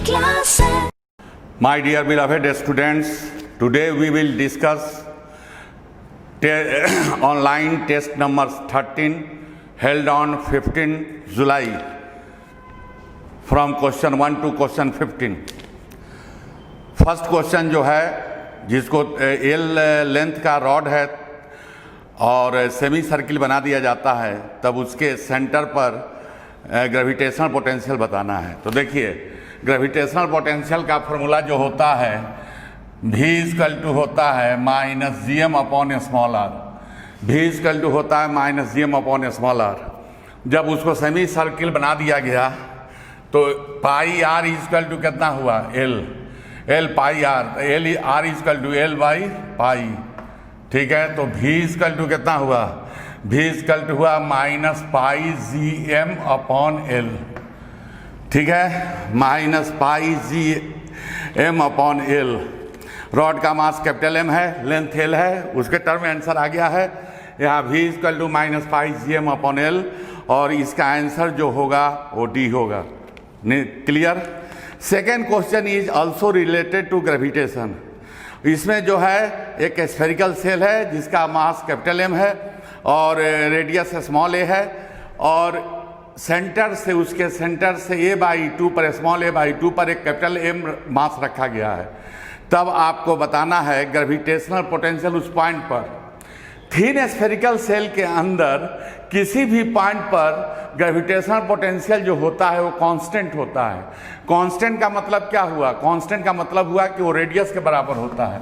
class है। My dear beloved students, today we will discuss online test number 13 held on 15 July from question 1 to question 15. First question जो है जिसको L length का rod है और semi circle बना दिया जाता है, तब उसके सेंटर पर ग्रेविटेशनल पोटेंशियल बताना है। तो देखिए, ग्रेविटेशनल पोटेंशियल का फॉर्मूला जो होता है V इक्वल टू होता है minus G M upon small R. V equal to होता है minus G M upon small R. जब उसको सेमी सर्किल बना दिया गया तो पाई आर इक्वल टू कितना हुआ L pi R, L R equal to L by pi. ठीक है, तो V इक्वल टू कितना हुआ, V इक्वल टू हुआ minus pi G M upon L. ठीक है, minus pi G M upon L. Rod का मास कैपिटल एम है, लेंथ एल है, उसके टर्म में आंसर आ गया है। यहाँ V equal to minus pi G M upon L, और इसका आंसर जो होगा वो डी होगा। Clear. Second question is also related to gravitation. इसमें जो है एक स्फेरिकल सेल है जिसका मास कैपिटल एम है और रेडियस स्मॉल ए है, और सेंटर से उसके सेंटर से ए बाई टू पर, स्मॉल ए बाई टू पर एक कैपिटल एम मास रखा गया है। तब आपको बताना है ग्रेविटेशनल पोटेंशियल उस पॉइंट पर। थिन स्फेरिकल सेल के अंदर किसी भी पॉइंट पर ग्रेविटेशनल पोटेंशियल जो होता है वो कांस्टेंट होता है। कांस्टेंट का मतलब क्या हुआ, कांस्टेंट का मतलब हुआ कि वो रेडियस के बराबर होता है।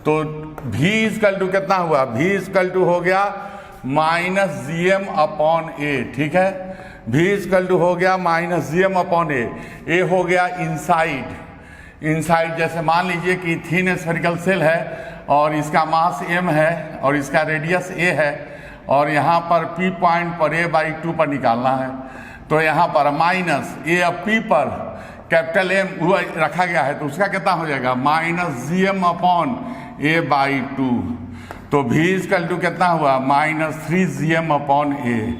तो V इक्वल टू कितना हुआ, V इक्वल टू हो गया minus G M upon A. ठीक है, V इक्वल टू हो गया माइनस जी एम अपॉन ए हो गया इनसाइड। जैसे मान लीजिए कि थिन स्फेरिकल सेल है और इसका मास m है और इसका रेडियस a है, और यहाँ पर P पॉइंट पर a बाई टू पर निकालना है। तो यहाँ पर माइनस a अब P पर कैपिटल M रखा गया है, तो उसका कितना हो जाएगा minus G M upon A by two. तो V इक्वल टू कितना हुआ minus three G M upon A.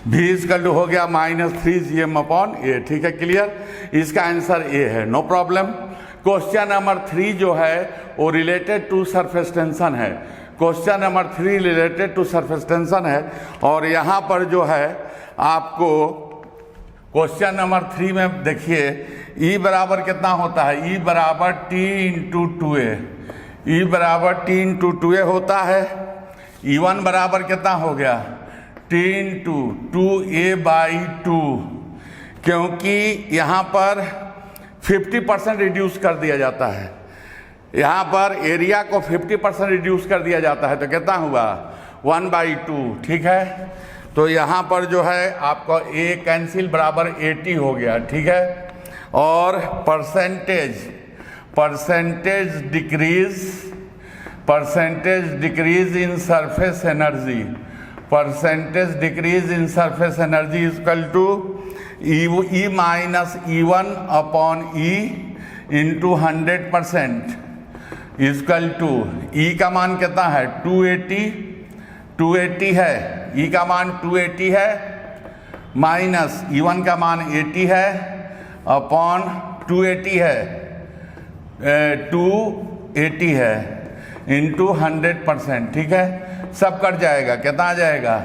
V equal to हो गया minus three G M upon A. ठीक है, क्लियर। इसका आंसर ए है, नो प्रॉब्लम। क्वेश्चन नंबर 3 जो है वो रिलेटेड टू सरफेस टेंशन है। Question number 3 related to surface tension है, और यहाँ पर जो है आपको क्वेश्चन नंबर 3 में देखिए E बराबर कितना होता है, E बराबर T इंटू टू ए। E बराबर T इंटू टू ए होता है। E1 बराबर कितना हो गया T into two A by to, क्योंकि यहाँ पर 50% रिड्यूस कर दिया जाता है। यहाँ पर एरिया को 50% रिड्यूस कर दिया जाता है, तो कितना हुआ 1/2। ठीक है, तो यहाँ पर जो है आपका A कैंसिल बराबर 80 हो गया। ठीक है, और percentage decrease in surface energy, percentage decrease in surface energy equal to E minus E1 upon E into 100% equal to E का मान कितना है 280 है। E का मान 280 है, माइनस E1 का मान 80 है अपॉन 280 है, 280 है इंटू 100%। ठीक है, सब कट जाएगा, कितना आ जाएगा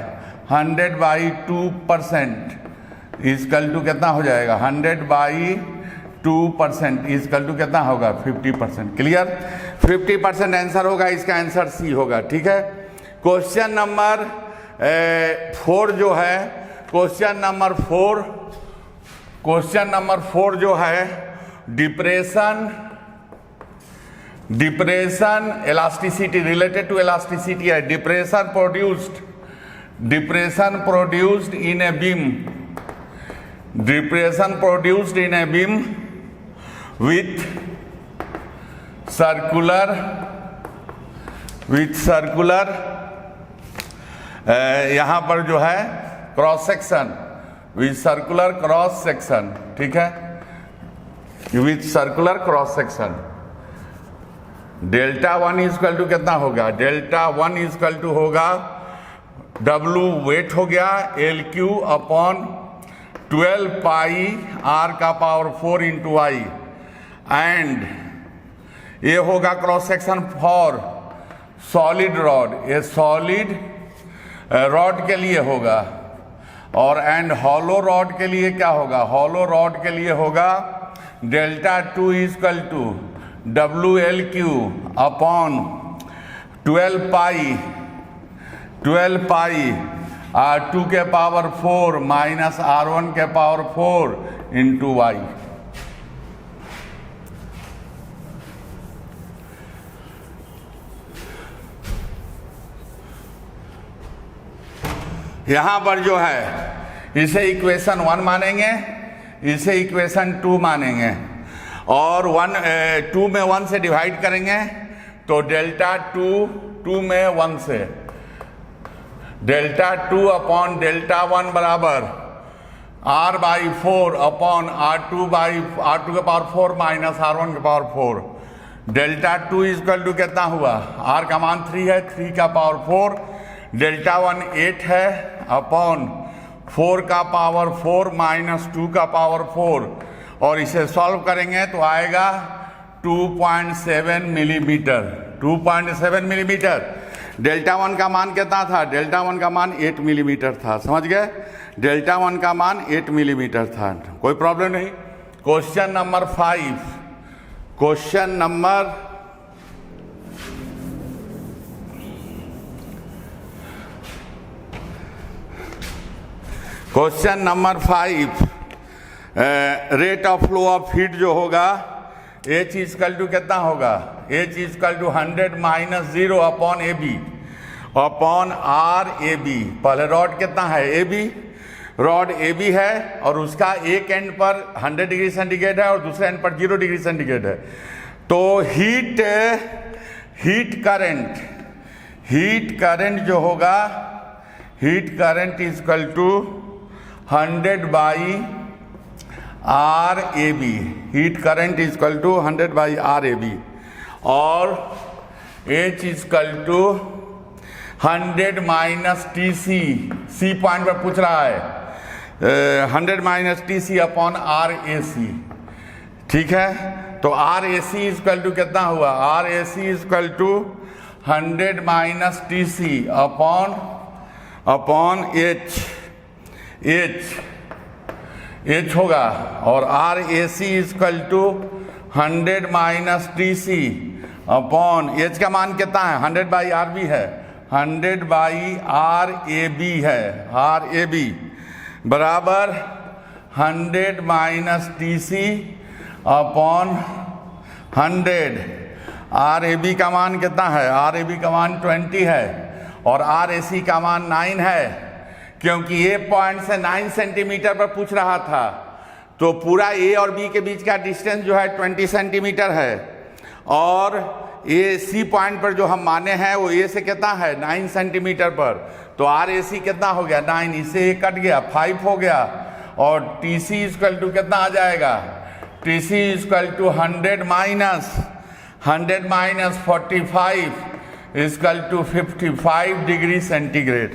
100/2% इक्वल टू कितना हो जाएगा 100/2% इक्वल टू कितना होगा 50%। क्लियर, 50% आंसर होगा, इसका आंसर सी होगा। ठीक है, क्वेश्चन नंबर 4 जो है, क्वेश्चन नंबर 4 जो है depression elasticity, related to elasticity है। Depression produced in a beam, depression produced in a beam with circular यहाँ पर जो है cross section, with circular cross section. ठीक है, with circular cross section. Delta 1 equal to कितना होगा, डेल्टा 1 इक्वल टू होगा W वेट हो गया LQ अपॉन 12 पाई R का पावर 4 इंटू आई एंड ये होगा cross section for solid rod, ये सॉलिड रॉड के लिए होगा। और एंड हॉलो रॉड के लिए क्या होगा? हॉलो रॉड के लिए होगा delta 2 equal to WL/Q upon 12 pi R2 के पावर 4 माइनस R1 के पावर 4 इंटू वाई। यहां पर जो है इसे इक्वेशन 1 मानेंगे, इसे इक्वेशन 2 मानेंगे, और 2 में 1 से डिवाइड करेंगे तो डेल्टा 2 में 1 से डेल्टा 2 अपॉन डेल्टा 1 बराबर R/4 अपॉन R2 के पावर 4 माइनस R1 के पावर 4। डेल्टा 2 इक्वल टू कितना हुआ? R का मान 3 है, 3 का पावर 4, डेल्टा 1 8 है अपॉन 4 का पावर 4 माइनस 2 का पावर 4, और इसे सॉल्व करेंगे तो आएगा 2.7 मिलीमीटर। 2.7 मिलीमीटर। डेल्टा 1 का मान कितना था? डेल्टा 1 का मान 8 मिलीमीटर था, समझ गए? डेल्टा 1 का मान 8 मिलीमीटर था, कोई प्रॉब्लम नहीं। Question number 5, question number 5, rate of flow of heat जो होगा H इक्वल टू कितना होगा? H equal to 100 minus 0 upon AB upon RAB। पहले रॉड कितना है? AB, रॉड AB है और उसका एक एंड पर 100 डिग्री सेंटीग्रेड है और दूसरे एंड पर 0 डिग्री सेंटीग्रेड है। तो हीट करंट जो होगा, heat current equal to 100 by RAB। Heat current equal to 100 by RAB, और H equal to 100 minus TC, C point पर पूछ रहा है, 100 माइनस TC अपॉन RAC। ठीक है, तो RAC इक्वल टू कितना हुआ? RAC equal to 100 minus TC upon H होगा, और RAC equal to 100 minus TC upon H का मान कितना है? 100 बाई RB है, 100 बाई RAB है, RAB बराबर 100 माइनस TC अपॉन 100। RAB का मान कितना है? RAB का मान 20 है और RAC का मान 9 है। क्योंकि ये पॉइंट से 9 सेंटीमीटर पर पूछ रहा था, तो पूरा A और B के बीच का डिस्टेंस जो है 20 सेंटीमीटर है, और ये C पॉइंट पर जो हम माने हैं वो A से कितना है? 9 सेंटीमीटर पर। तो RAC कितना हो गया? 9, इससे ये कट गया, 5 हो गया, और TC इक्वल टू कितना आ जाएगा? TC equal to 100 minus 45 equal to 55 degree centigrade,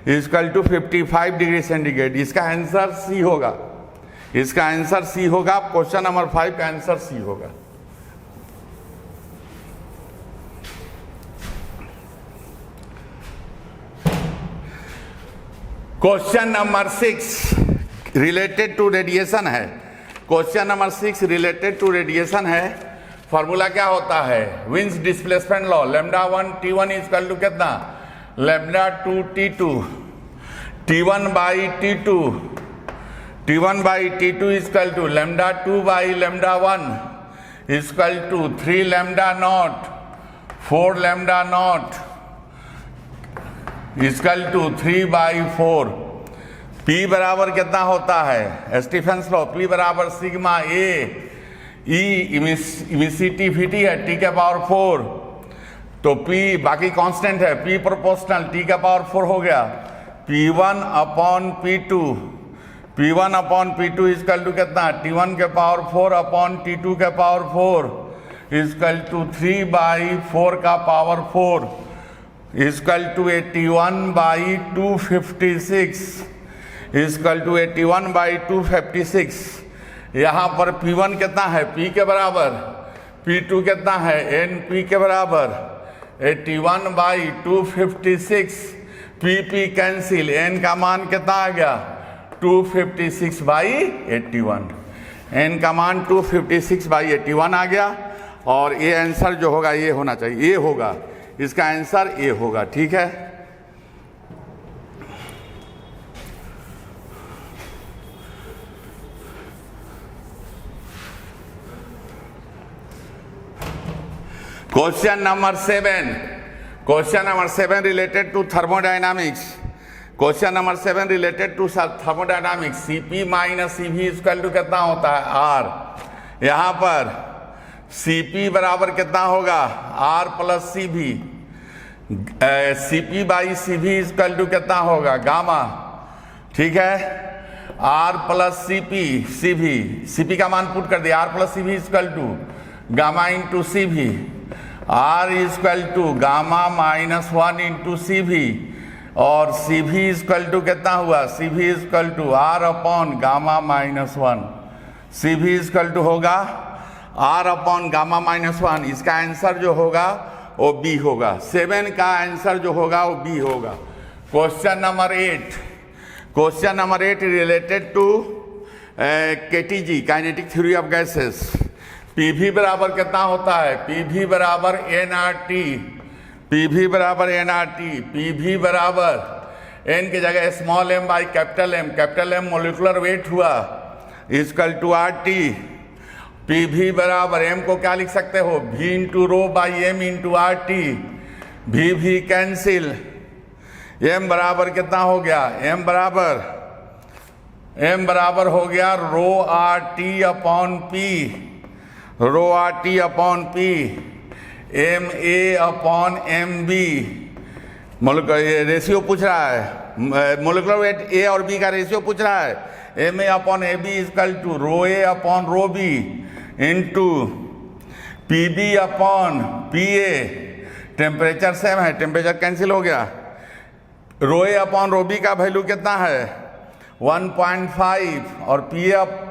equal to 55 degree centigrade. इसका आंसर सी होगा, इसका आंसर सी होगा। क्वेश्चन नंबर 5 का आंसर सी होगा। Question number 6 related to radiation है। Question number 6 related to radiation है। फॉर्मूला क्या होता है? Wien's displacement law, λ1 T1 equal to कितना? λ2 T2, T1 by T2, T1 by T2 equal to λ2 by λ1 equal to 3 λ0, 4 λ0 equal to 3 by 4। P बराबर कितना होता है? स्टीफेंस लॉ, P बराबर सिग्मा A, E इमिसिटिविटी है T के पावर 4, तो P बाकी कांस्टेंट है, P प्रोपोर्शनल T का पावर 4 हो गया। P1 upon P2, P1 upon P2 equal to कितना? T1 के पावर 4 अपॉन T2 के पावर 4 इक्वल टू 3 बाई 4 का power 4 equal to 81 by 256 equal to 81 by 256 यहाँ पर P1 कितना है, P के बराबर, P2 कितना है, NP के बराबर 81/256, PP कैंसिल, N का मान कितना आ गया 256/81, N का मान 256/81 आ गया। और ये आंसर जो होगा ये होना चाहिए, ये होगा, इसका आंसर ये होगा। ठीक है, question number 7 related to thermodynamics. Question number 7 related to thermodynamics. Cp minus Cv equal to कितना होता है, R। यहाँ पर Cp बराबर कितना होगा, R plus Cv। Cp/Cv equal to कितना होगा, गामा। ठीक है, R प्लस Cp का मान पुट कर दिया, R plus Cv equal to gamma into Cv। R equal to gamma -1 into Cv, और Cv इक्वल टू कितना हुआ, Cv equal to R upon gamma -1। Cv equal to होगा R अपॉन गामा -1। इसका answer जो होगा वो बी होगा। 7 का आंसर जो होगा वो बी होगा। Question number 8 related to KTG, kinetic theory of gases. PV बराबर कितना होता है, PV बराबर nRT। PV बराबर n की जगह small m by capital M molecular weight हुआ इक्वल टू RT। PV बराबर m को क्या लिख सकते हो, V into rho by M into RT। V cancel, m बराबर कितना हो गया, m बराबर हो गया rho RT upon P, MA upon MB। Ratio पूछ रहा है, मोलिकुलर वेट A और B का रेशियो पूछ रहा है। MA upon AB equal to rho A upon rho B into PB upon PA। Temperature same है, टेम्परेचर कैंसिल हो गया। Rho A upon rho B का वैल्यू कितना है 1.5, और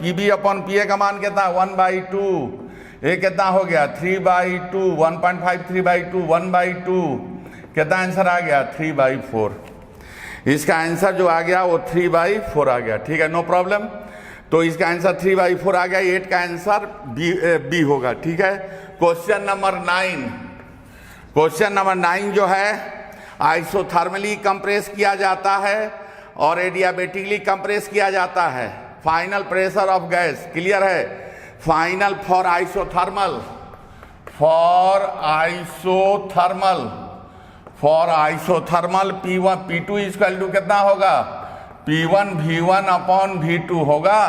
PB अपॉन PA का मान कितना है 1/2। ये कितना हो गया 3/2, 1.5 3/2, 1/2, कितना आंसर आ गया 3/4। इसका आंसर जो आ गया वो 3/4 आ गया। ठीक है, नो प्रॉब्लम। तो इसका आंसर 3/4 आ गया। 8 का आंसर बी होगा। ठीक है, क्वेश्चन नंबर 9 जो है आइसोथर्मली कंप्रेस किया जाता है और एडियाबेटिकली कंप्रेस किया जाता है। Final pressure of gas clear है। Final for isothermal P1 P2 equal to कितना होगा, P1 V1 अपॉन V2 होगा।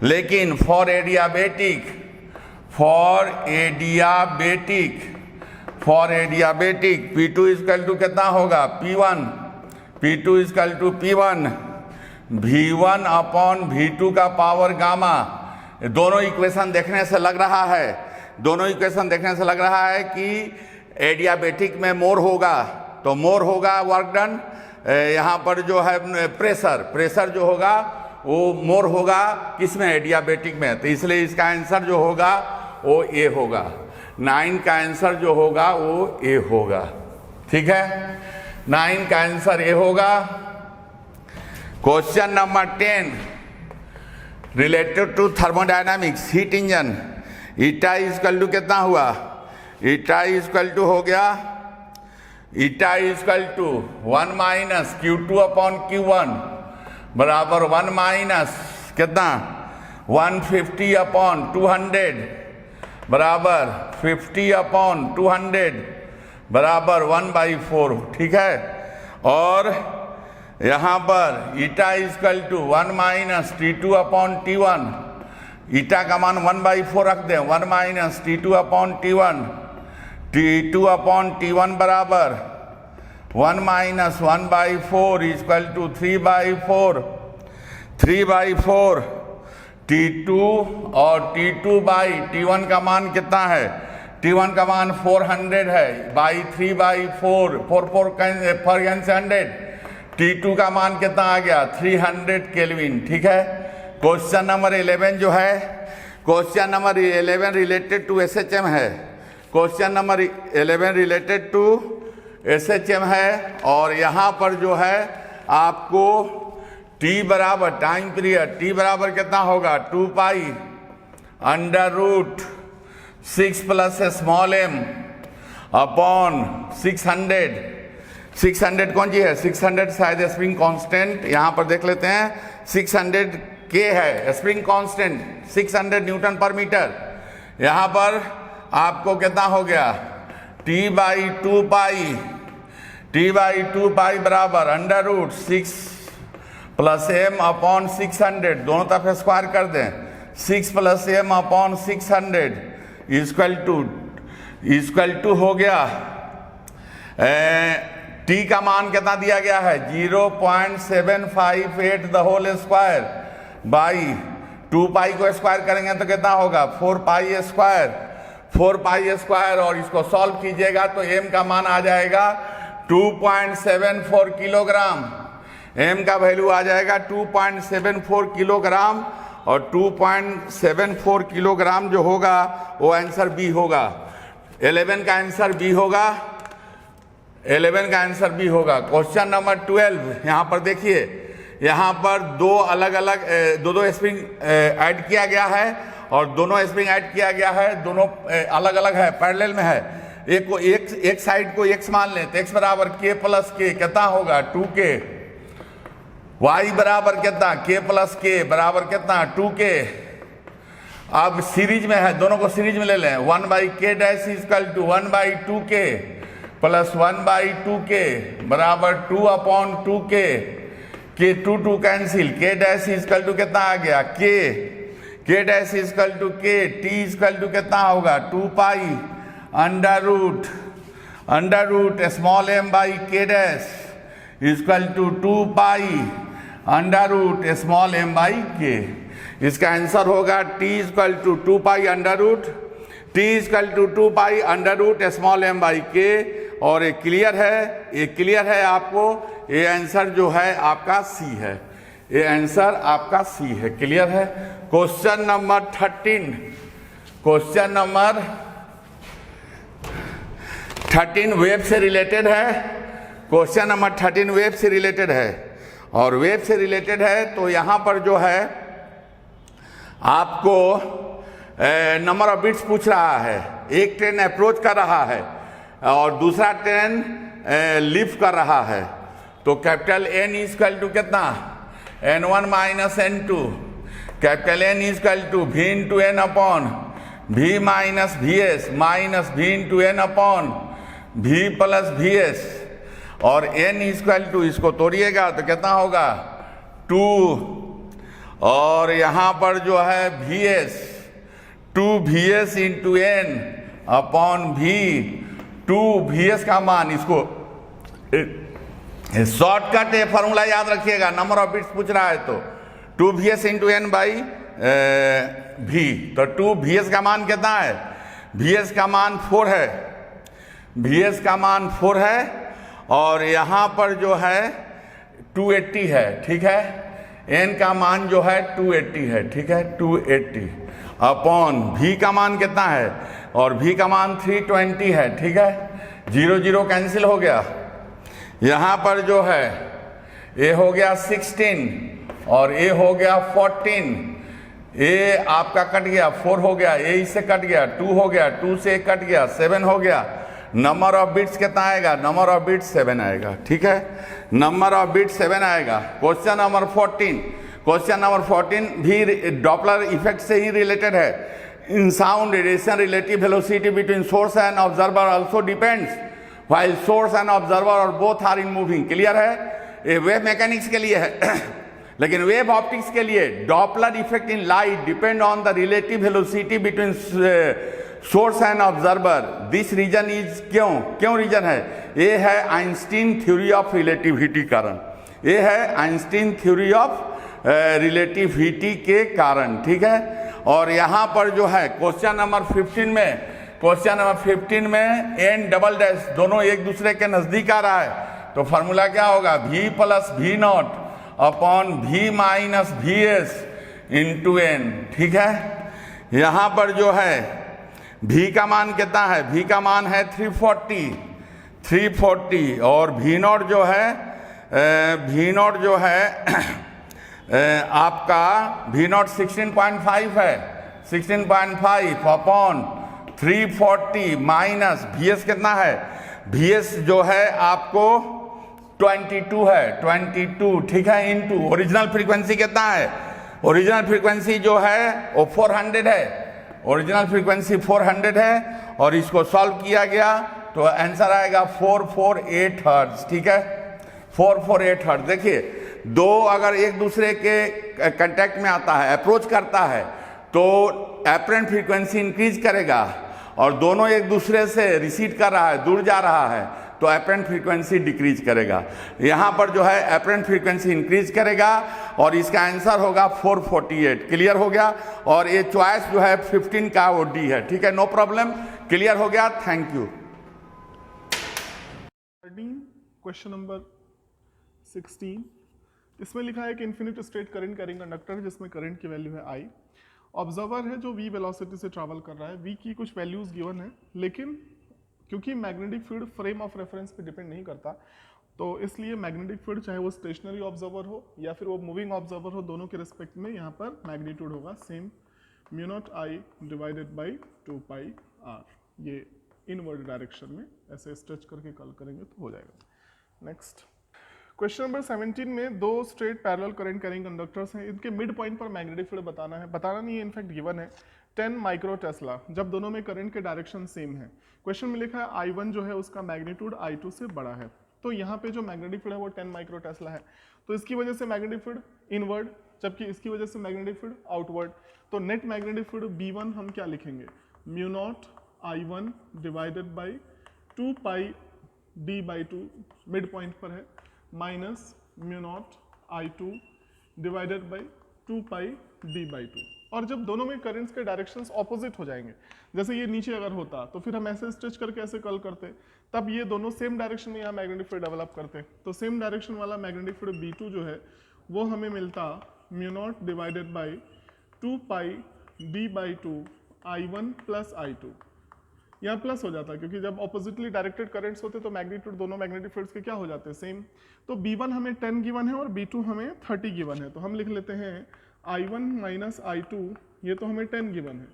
लेकिन for adiabatic P2 equal to कितना होगा, P2 equal to P1 V1 upon V2 का पावर गामा। दोनों इक्वेशन देखने से लग रहा है कि एडियाबेटिक में मोर होगा, तो मोर होगा वर्क डन। यहाँ पर जो है प्रेशर जो होगा वो मोर होगा किसमें, एडियाबेटिक में। तो इसलिए इसका आंसर जो होगा वो ए होगा। 9 का आंसर जो होगा वो ए होगा। ठीक है, 9 का आंसर ए होगा। Question number 10 related to thermodynamics, heat engine. Eta equal to कितना हुआ, ईटा इक्वल टू हो गया, eta equal to 1 minus Q2 upon Q1 बराबर 1 माइनस कितना 150 अपॉन 200 बराबर 50 अपॉन 200 बराबर 1/4। ठीक है, और यहाँ पर eta equal to 1 minus T2 upon T1। Eta का मान 1/4 रख दें, 1 minus T2 upon T1, T2 upon T1 बराबर 1 माइनस 1/4 इक्वल टू 3/4। T2 और T2 बाई T1 का मान कितना है, T1 का मान 400 है, बाई 3/4, 4 100। T2 का मान कितना आ गया 300 केल्विन। ठीक है, क्वेश्चन नंबर 11 जो है, question number 11 related to SHM है। Question number 11 related to SHM है। और यहाँ पर जो है आपको t बराबर टाइम पीरियड, t बराबर कितना होगा 2 pi under root 6 plus small m upon 600 कौन सी है 600 शायद स्प्रिंग कांस्टेंट, यहाँ पर देख लेते हैं 600 K है स्प्रिंग कांस्टेंट, 600 न्यूटन पर मीटर। यहाँ पर आपको कितना हो गया t बाई 2 पाई बराबर under root 6 plus m upon 600, दोनों तरफ स्क्वायर कर दें, 6 plus m upon 600 equal to हो गया t का मान कितना दिया गया है 0.758 द होल स्क्वायर बाई 2 पाई को स्क्वायर करेंगे तो कितना होगा 4 पाई स्क्वायर और इसको सॉल्व कीजिएगा तो m का मान आ जाएगा 2.74 किलोग्राम। m का वैल्यू आ जाएगा 2.74 किलोग्राम और 2.74 किलोग्राम जो होगा वो आंसर बी होगा। 11 का आंसर बी होगा। 11 का आंसर बी होगा। क्वेश्चन नंबर 12 यहाँ पर देखिए, यहाँ पर दो अलग अलग दो स्प्रिंग ऐड किया गया है और दोनों स्प्रिंग ऐड किया गया है, दोनों अलग अलग है, पैरेलल में है। एक साइड को x मान लें तो x बराबर k प्लस k कितना होगा 2k, y बराबर कितना k प्लस k बराबर कितना 2k। अब सीरीज में है, दोनों को सीरीज में ले लें, 1 by k dash equal to 1 by 2k plus 1 by 2k बराबर 2 upon 2k, k 2 cancel, k dash equal to कितना आ गया k dash equal to k, t equal to कितना होगा 2 pi under root small m by k dash equal to 2 pi under root small m by k। इसका answer होगा t equal to 2 pi under root small m by k। और ये clear है आपको, ये answer जो है आपका सी है, ये आंसर आपका सी है, क्लियर है। क्वेश्चन नंबर 13 वेब से रिलेटेड है। क्वेश्चन नंबर 13 वेब से रिलेटेड है और वेब से रिलेटेड है तो यहाँ पर जो है आपको नंबर ऑफ बिट्स पूछ रहा है। एक ट्रेन अप्रोच कर रहा है और दूसरा ट्रेन लीव कर रहा है तो कैपिटल N इक्वल टू कितना N1 minus N2, capital N equal to V into N upon V minus VS minus V into N upon V plus VS और N इक्वल टू इसको तोड़िएगा तो कितना होगा 2 और यहाँ पर जो है VS 2VS into N upon V, 2VS का मान, इसको शॉर्टकट फॉर्मूला याद रखिएगा, नंबर ऑफ बिट्स पूछ रहा है तो 2VS into N by V, तो 2VS का मान कितना है VS का मान 4 है, VS का मान 4 है और यहाँ पर जो है 280 है, ठीक है। N का मान जो है 280 है, ठीक है, 280 अपॉन V का मान कितना है और V का मान 320 है, ठीक है। 0 कैंसिल हो गया। यहाँ पर जो है A हो गया 16 और A हो गया 14, A आपका कट गया, 4 हो गया, A इससे कट गया, 2 हो गया, 2 से कट गया, 7 हो गया। नंबर ऑफ बिट्स कितना आएगा, नंबर ऑफ बिट्स 7 आएगा, ठीक है, नंबर ऑफ बिट्स 7 आएगा। क्वेश्चन नंबर 14 भी डॉपलर इफेक्ट से ही रिलेटेड है। In sound radiation relative velocity between source and observer also depends while source and observer और both are in moving, clear है। ये वेव मैकेनिक्स के लिए है लेकिन वेव ऑप्टिक्स के लिए Doppler effect in light depend on the relative velocity between source and observer. This reason is क्यों रीजन है, ये है आइंस्टीन थ्योरी ऑफ रिलेटिविटी कारण, ये है आइंस्टीन थ्योरी ऑफ रिलेटिविटी के कारण, ठीक है। और यहाँ पर जो है क्वेश्चन नंबर 15 में एन डबल डैश दोनों एक दूसरे के नजदीक आ रहा है तो फॉर्मूला क्या होगा V plus V not upon V minus VS into N, ठीक है। यहाँ पर जो है V का मान कितना है, V का मान है 340 और V नॉट जो है आपका V नॉट 16.5 है, 16.5 अपॉन 340 माइनस VS कितना है, VS जो है आपको 22 है, 22, ठीक है, इनटू ओरिजिनल फ्रीक्वेंसी कितना है, ओरिजिनल फ्रीक्वेंसी जो है वो 400 है, ओरिजिनल फ्रीक्वेंसी 400 है और इसको सॉल्व किया गया तो आंसर आएगा 448 हर्ट्ज, ठीक है, 448 हर्ट्ज। देखिए दो अगर एक दूसरे के कांटेक्ट में आता है, अप्रोच करता है, तो एपरेंट फ्रीक्वेंसी इंक्रीज करेगा और दोनों एक दूसरे से रिसीड कर रहा है, दूर जा रहा है, तो एपरेंट फ्रीक्वेंसी डिक्रीज करेगा। यहाँ पर जो है एपरेंट फ्रीक्वेंसी इंक्रीज करेगा और इसका आंसर होगा 448। क्लियर हो गया। और ये चॉइस जो है 15 का वो डी है, ठीक है, नो प्रॉब्लम, क्लियर हो गया, थैंक यू। क्वेश्चन नंबर 16, इसमें लिखा है कि infinite state current carrying conductor जिसमें करंट की वैल्यू है I, ऑब्जर्वर है जो v वेलोसिटी से ट्रैवल कर रहा है, v की कुछ वैल्यूज गिवन है, लेकिन क्योंकि magnetic field frame of reference पे डिपेंड नहीं करता, तो इसलिए मैग्नेटिक फील्ड चाहे वो स्टेशनरी ऑब्जर्वर हो या फिर वो मूविंग ऑब्जर्वर हो, दोनों के रिस्पेक्ट में यहाँ पर मैग्नीट्यूड होगा same, mu naught I divided by 2πr। ये इनवर्ड डायरेक्शन में ऐसे स्ट्रेच करके कल करेंगे तो हो जाएगा। नेक्स्ट क्वेश्चन नंबर 17 में दो straight parallel current carrying conductors हैं, इनके मिड पॉइंट पर मैग्नेटिक फील्ड बताना है, बताना नहीं है, इनफैक्ट गिवन है 10 माइक्रो टेस्ला, जब दोनों में करंट के डायरेक्शन सेम है। क्वेश्चन में लिखा है I1 जो है उसका मैग्नीट्यूड I2 से बड़ा है, तो यहाँ पे जो मैग्नेटिक फील्ड है वो 10 माइक्रो टेस्ला है, तो इसकी वजह से मैग्नेटिक फील्ड इनवर्ड, जबकि इसकी वजह से मैग्नेटिक फील्ड आउटवर्ड, तो नेट मैग्नेटिक फील्ड B1 हम क्या लिखेंगे, mu naught I1 divided by 2πd/2 mid point पर है, minus mu naught I2 divided by 2πd/2। और जब दोनों में करंट्स के डायरेक्शंस ऑपोजिट हो जाएंगे, जैसे ये नीचे अगर होता तो फिर हम ऐसे स्ट्रेच करके ऐसे कल करते, तब ये दोनों सेम डायरेक्शन में यहाँ मैग्नेटिक फील्ड डेवलप करते, तो सेम डायरेक्शन वाला मैग्नेटिक फील्ड B2 जो है वो हमें मिलता mu naught divided by 2πd/2 I1 plus I2, यहाँ प्लस हो जाता है क्योंकि जब ऑपोजिटली डायरेक्टेड करंट्स होते तो मैग्नीट्यूड दोनों मैग्नेटिक फील्ड्स के क्या हो जाते हैं, सेम। तो B1 हमें 10 गिवन है और B2 हमें 30 गिवन है, तो हम लिख लेते हैं I1 माइनस I2, ये तो हमें 10 गिवन है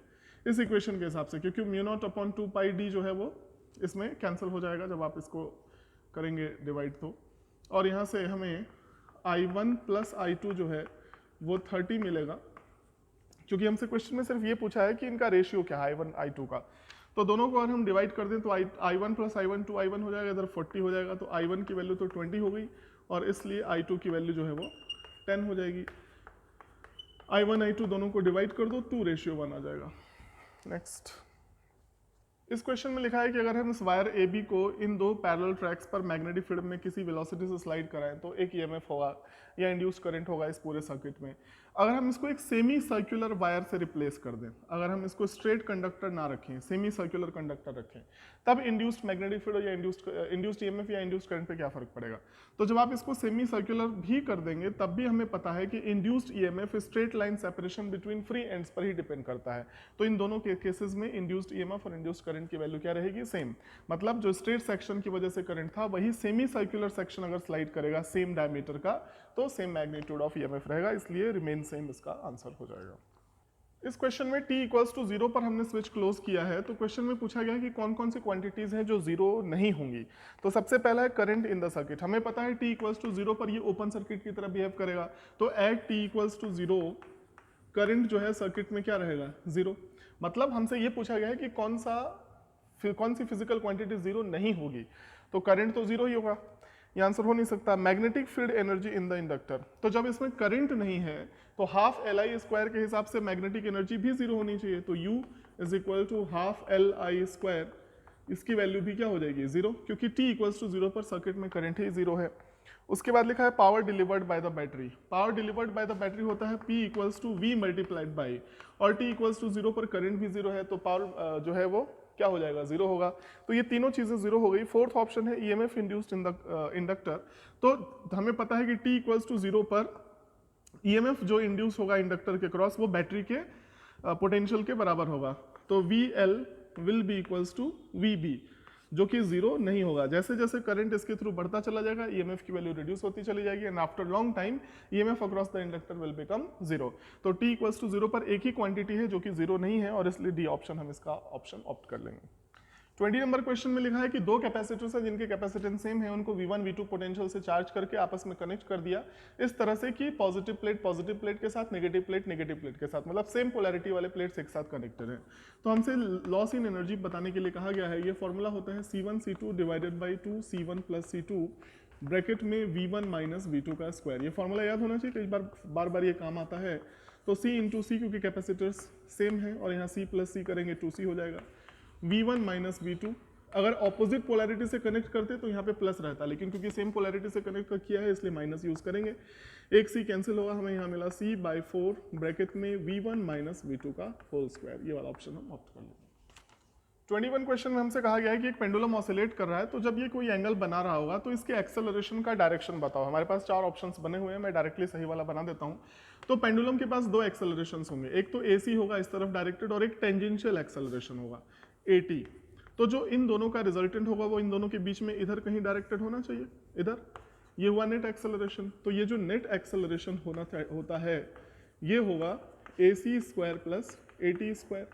इस इक्वेशन के हिसाब से, क्योंकि म्यू नॉट अपॉन 2πd जो है वो इसमें कैंसिल हो जाएगा जब आप इसको करेंगे डिवाइड तो, और यहाँ से हमें I1 प्लस I2 जो है वो 30 मिलेगा, क्योंकि हमसे क्वेश्चन में सिर्फ ये पूछा है कि इनका रेशियो क्या है I1 I2 का, तो दोनों को अगर हम डिवाइड कर दें तो I1 प्लस I1 2I1 हो जाएगा, इधर 40 हो जाएगा, तो I1 की वैल्यू तो 20 हो गई और इसलिए I2 की वैल्यू जो है वो 10 हो जाएगी। I1 I2 दोनों को डिवाइड कर दो, 2:1 आ जाएगा। नेक्स्ट, इस क्वेश्चन में लिखा है कि अगर हम इस वायर AB को इन दो पैरेलल ट्रैक्स पर मैग्नेटिक फील्ड में किसी वेलोसिटी से स्लाइड कराएं तो एक EMF होगा या इंड्यूस्ड करंट होगा इस पूरे सर्किट में। अगर हम इसको एक सेमी सर्कुलर वायर से रिप्लेस कर दें, अगर हम इसको स्ट्रेट कंडक्टर ना रखें, सेमी सर्कुलर कंडक्टर रखें, तब इंड्यूस्ड मैग्नेटिक फील्ड या इंड्यूस्ड EMF या इंड्यूस्ड करंट पे क्या फर्क पड़ेगा। तो जब आप इसको सेमी सर्कुलर भी कर देंगे तब भी हमें पता है कि induced EMF straight line separation between free ends पर ही डिपेंड करता है, तो इन दोनों के केसेस में इंड्यूस्ड EMF और इंड्यूस्ड करंट की वैल्यू क्या रहेगी, सेम। मतलब जो स्ट्रेट सेक्शन की वजह से करंट था वही सेमी सर्कुलर सेक्शन अगर स्लाइड करेगा सेम डायमीटर का तो सेम मैग्नीट्यूड ऑफ EMF रहेगा, इसलिए रिमेन सेम इसका आंसर हो जाएगा। इस क्वेश्चन में t इक्वल्स टू 0 पर हमने स्विच क्लोज किया है, तो क्वेश्चन में पूछा गया कि कौन कौन सी क्वांटिटीज हैं जो 0 नहीं होंगी। तो सबसे पहला है करंट इन द सर्किट, हमें पता है t इक्वल्स टू 0 पर ये ओपन सर्किट की तरह बिहेव करेगा, तो at t equals to 0 current जो है सर्किट में क्या रहेगा, 0। मतलब हमसे ये पूछा गया है कि कौन सी फिजिकल क्वांटिटी 0 नहीं होगी, तो करंट तो 0 ही होगा, ये आंसर हो नहीं सकता। Magnetic field energy in the inductor, तो जब इसमें करंट नहीं है तो हाफ Li² के हिसाब से मैग्नेटिक एनर्जी भी 0 होनी चाहिए, तो U is equal to half Li², इसकी वैल्यू भी क्या हो जाएगी, 0, क्योंकि t इक्वल्स टू 0 पर सर्किट में करंट ही 0 है। उसके बाद लिखा है power delivered by the battery, power delivered by the battery होता है P equals to V multiplied by, और t इक्वल्स टू 0 पर करंट भी 0 है, तो पावर जो है वो क्या हो जाएगा, 0 होगा। तो ये तीनों चीजें 0 हो गई। फोर्थ ऑप्शन है EMF induced in the inductor, तो हमें पता है कि t इक्वल्स टू 0 पर ईएमएफ जो इंड्यूस होगा इंडक्टर के क्रॉस वो बैटरी के पोटेंशियल के बराबर होगा। तो VL will be equals to VB, जो कि जीरो नहीं होगा। जैसे जैसे करंट इसके थ्रू बढ़ता चला जाएगा ईएमएफ की वैल्यू रिड्यूस होती चली जाएगी and after long time EMF across the inductor will become zero. तो t इक्वल्स टू जीरो पर एक ही क्वांटिटी है जो कि जीरो नहीं है और इसलिए डी ऑप्शन हम इसका ऑप्शन ऑप्ट कर लेंगे। 20 नंबर क्वेश्चन में लिखा है कि दो कैपेसिटर्स हैं जिनके कैपेसिटेंस सेम है, उनको V1 V2 पोटेंशियल से चार्ज करके आपस में कनेक्ट कर दिया इस तरह से कि पॉजिटिव प्लेट के साथ नेगेटिव प्लेट के साथ, मतलब सेम पोलैरिटी वाले प्लेट्स एक साथ कनेक्टेड हैं। तो हमसे लॉस इन एनर्जी बताने के लिए कहा गया है, ये फॉर्मूला होता है C1 C2 divided by 2 C1 plus C2 bracket में V1 माइनस V2 का स्क्वायर। ये फॉर्मूला याद होना चाहिए, कई बार बार ये काम आता है। तो C इंटू सी, क्योंकि कैपेसिटर्स सेम है और यहाँ C प्लस C करेंगे 2C हो जाएगा। V1 माइनस V2, अगर ऑपोजिट पोलैरिटी से कनेक्ट करते तो यहाँ पे प्लस रहता, लेकिन क्योंकि सेम पोलैरिटी से कनेक्ट किया है इसलिए माइनस यूज करेंगे। एक C कैंसिल होगा, हमें यहाँ मिला C/4 ब्रैकेट में V1 माइनस V2 का होल स्क्वायर। ये वाला ऑप्शन हम ऑप्ट कर लेंगे। 21 क्वेश्चन में हमसे कहा गया है कि एक पेंडुलम ऑसिलेट कर रहा है, तो जब ये कोई एंगल बना रहा होगा तो इसके एक्सेलरेशन का डायरेक्शन बताओ। हमारे पास 4 ऑप्शंस बने हुए हैं, मैं डायरेक्टली सही वाला बना देता हूँ। तो पेंडुलम के पास 2 एक्सेलरेशंस होंगे, एक तो AC होगा इस तरफ डायरेक्टेड और एक टेंजेंशियल एक्सेलरेशन होगा AT। तो जो इन दोनों का रिजल्टेंट होगा वो इन दोनों के बीच में इधर कहीं डायरेक्टेड होना चाहिए, इधर। ये हुआ नेट एक्सेलरेशन। तो ये जो नेट एक्सेलरेशन होता है ये होगा AC square plus AT square.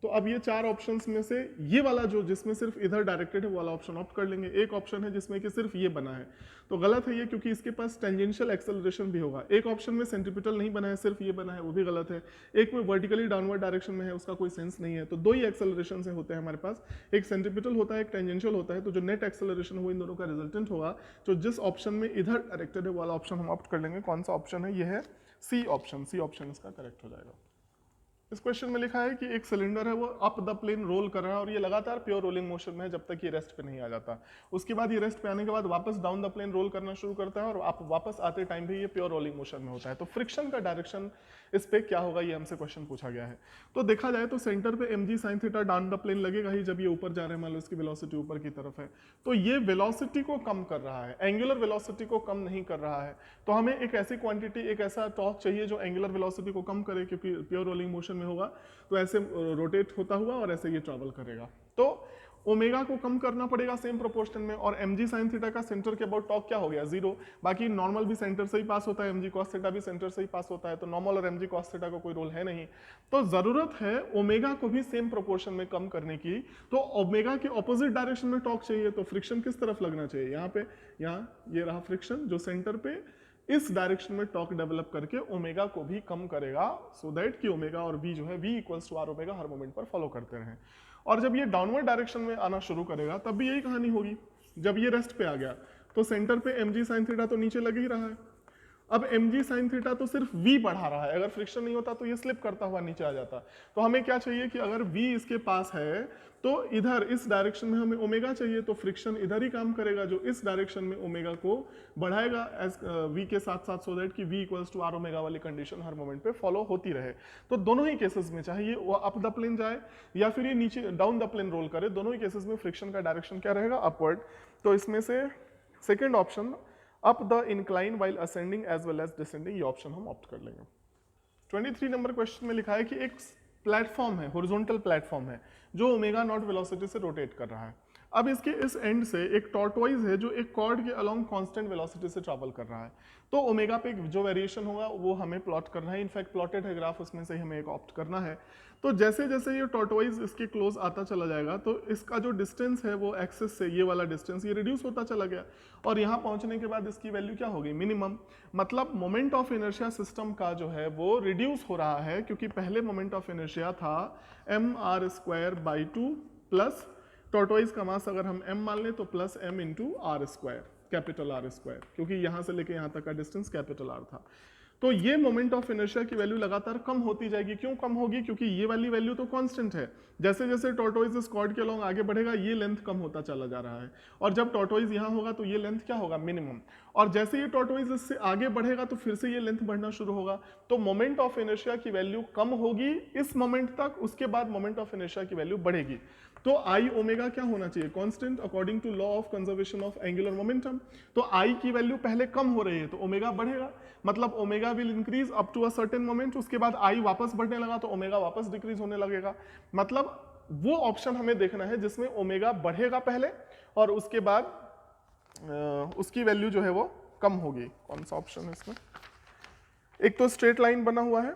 तो अब ये 4 ऑप्शंस में से ये वाला जो जिसमें सिर्फ इधर डायरेक्टेड है वो वाला ऑप्शन ऑप्ट कर लेंगे। एक ऑप्शन है जिसमें कि सिर्फ ये बना है, तो गलत है ये, क्योंकि इसके पास टेंजेंशियल एक्सेलरेशन भी होगा। एक ऑप्शन में सेंट्रीपिटल नहीं बना है, सिर्फ ये बना है, वो भी गलत है। एक में वर्टिकली डाउनवर्ड डायरेक्शन में है, उसका कोई सेंस नहीं है। तो 2 ही एक्सेलरेशन से होते हैं हमारे पास, एक सेंट्रीपिटल होता है, एक टेंजेंशियल होता है। तो जो नेट एक्सेलरेशन हो इन दोनों का रिजल्टेंट होगा, तो जिस ऑप्शन में इधर डायरेक्टेड है वो वाला ऑप्शन हम ऑप्ट कर लेंगे। कौन सा ऑप्शन है? ये है C ऑप्शन। C ऑप्शन इसका करेक्ट हो जाएगा। इस क्वेश्चन में लिखा है कि एक सिलेंडर है वो अप द प्लेन रोल कर रहा है और ये लगातार प्योर रोलिंग मोशन में है जब तक ये रेस्ट पे नहीं आ जाता। उसके बाद ये रेस्ट पे आने के बाद वापस डाउन द प्लेन रोल करना शुरू करता है और आप वापस आते टाइम भी ये प्योर रोलिंग मोशन में होता है। तो फ्रिक्शन का डायरेक्शन इस पे क्या होगा, ये हमसे क्वेश्चन पूछा गया है। तो देखा जाए तो सेंटर पे mg sin theta down the plane लगेगा ही जब ये ऊपर जा रहे हैं, मान लो इसकी वेलोसिटी ऊपर की तरफ है। तो ये वेलोसिटी को कम कर रहा है, एंगुलर वेलोसिटी को कम नहीं कर रहा है। तो हमें एक ऐसी क्वांटिटी, एक ऐसा टॉर्क चाहिए जो एंगुलर वेलोसिटी को कम करे, क्योंकि प्योर रोलिंग मोशन में होगा तो ऐसे रोटेट होता हुआ और ऐसे ये ट्रैवल करेगा। तो ओमेगा को कम करना पड़ेगा सेम प्रोपोर्शन में, और mg sin थीटा का सेंटर के अबाउट टॉर्क क्या हो गया? 0। बाकी नॉर्मल भी सेंटर से ही पास होता है, mg cos थीटा भी सेंटर से ही पास होता है, तो नॉर्मल और mg cos थीटा का कोई रोल है नहीं। तो जरूरत है ओमेगा को भी सेम प्रोपोर्शन में कम करने की। तो ओमेगा के ऑपोजिट डायरेक्शन में टॉर्क चाहिए, तो फ्रिक्शन किस तरफ लगना चाहिए? यहाँ पे, यहाँ ये रहा फ्रिक्शन जो सेंटर पे इस डायरेक्शन में टॉर्क डेवलप करके ओमेगा को भी कम करेगा, सो दैट कि ओमेगा और v जो है v equals to R omega हर मोमेंट पर फॉलो करते रहें। और जब ये डाउनवर्ड डायरेक्शन में आना शुरू करेगा तब भी यही कहानी होगी। जब ये रेस्ट पे आ गया तो सेंटर पे mg sin थीटा तो नीचे लग ही रहा है। अब mg sin थीटा तो सिर्फ v बढ़ा रहा है, अगर फ्रिक्शन नहीं होता तो ये स्लिप करता हुआ नीचे आ जाता। तो हमें क्या चाहिए कि अगर v इसके पास है तो इधर इस डायरेक्शन में हमें ओमेगा चाहिए, तो फ्रिक्शन इधर ही काम करेगा जो इस डायरेक्शन में ओमेगा को बढ़ाएगा एज v के साथ साथ, सो दैट कि v equals to R omega वाली कंडीशन हर मोमेंट पे फॉलो होती रहे। तो दोनों ही केसेस में, चाहे ये वो अप द प्लेन जाए या फिर ये नीचे डाउन द प्लेन रोल करे, दोनों ही केसेस में फ्रिक्शन का डायरेक्शन क्या रहेगा? अपवर्ड। तो इसमें से second option up the incline while ascending as well as descending, ये ऑप्शन हम ऑप्ट कर लेंगे। 23 नंबर क्वेश्चन में लिखा है कि एक प्लेटफॉर्म है, हॉरिजॉन्टल प्लेटफॉर्म है जो ओमेगा नॉट वेलोसिटी से रोटेट कर रहा है। अब इसके इस एंड से एक टॉर्टवाइज है जो एक कॉर्ड के अलोंग कांस्टेंट वेलोसिटी से ट्रैवल कर रहा है। तो ओमेगा पे जो वेरिएशन होगा वो हमें प्लॉट करना है, इनफैक्ट प्लॉटेड है ग्राफ, उसमें से हमें एक ऑप्ट करना है। तो जैसे जैसे ये टॉर्टवाइज इसके क्लोज आता चला जाएगा तो इसका जो डिस्टेंस है वो एक्सिस से, ये वाला डिस्टेंस ये रिड्यूस होता चला गया और यहाँ पहुँचने के बाद इसकी वैल्यू क्या होगी? मिनिमम। मतलब मोमेंट ऑफ इनर्शिया सिस्टम का जो है वो रिड्यूस हो रहा है, क्योंकि पहले मोमेंट ऑफ इनर्शिया था mr² प्लस टॉर्टवाइज का मास अगर हम m मान लें तो plus m into r², capital R², क्योंकि यहाँ से लेके यहाँ तक का डिस्टेंस कैपिटल R था। तो ये मोमेंट ऑफ इनर्शिया की वैल्यू लगातार कम होती जाएगी। क्यों कम होगी? क्योंकि ये वाली वैल्यू तो कांस्टेंट है। जैसे जैसे टॉर्टवाइज इस कॉर्ड के अलोंग आगे बढ़ेगा ये लेंथ कम होता चला जा रहा है, और जब टॉर्टवाइज यहाँ होगा तो ये लेंथ क्या होगा? मिनिमम। और जैसे ये टॉर्टोइज इससे आगे बढ़ेगा तो फिर से ये लेंथ बढ़ना शुरू होगा, तो मोमेंट ऑफ इनर्शिया की वैल्यू कम होगी इस मोमेंट तक, उसके बाद मोमेंट ऑफ इनर्शिया की वैल्यू बढ़ेगी। तो आई ओमेगा क्या होना चाहिए, constant according to law of conservation of angular momentum. तो आई की वैल्यू पहले कम हो रही है तो ओमेगा बढ़ेगा, मतलब omega will increase up to a certain moment, उसके बाद आई वापस बढ़ने लगा तो ओमेगा वापस डिक्रीज होने लगेगा। मतलब वो ऑप्शन हमें देखना है जिसमें ओमेगा बढ़ेगा पहले और उसके बाद उसकी वैल्यू जो है वो कम होगी। कौन सा ऑप्शन है इसमें, एक तो स्ट्रेट लाइन बना हुआ है,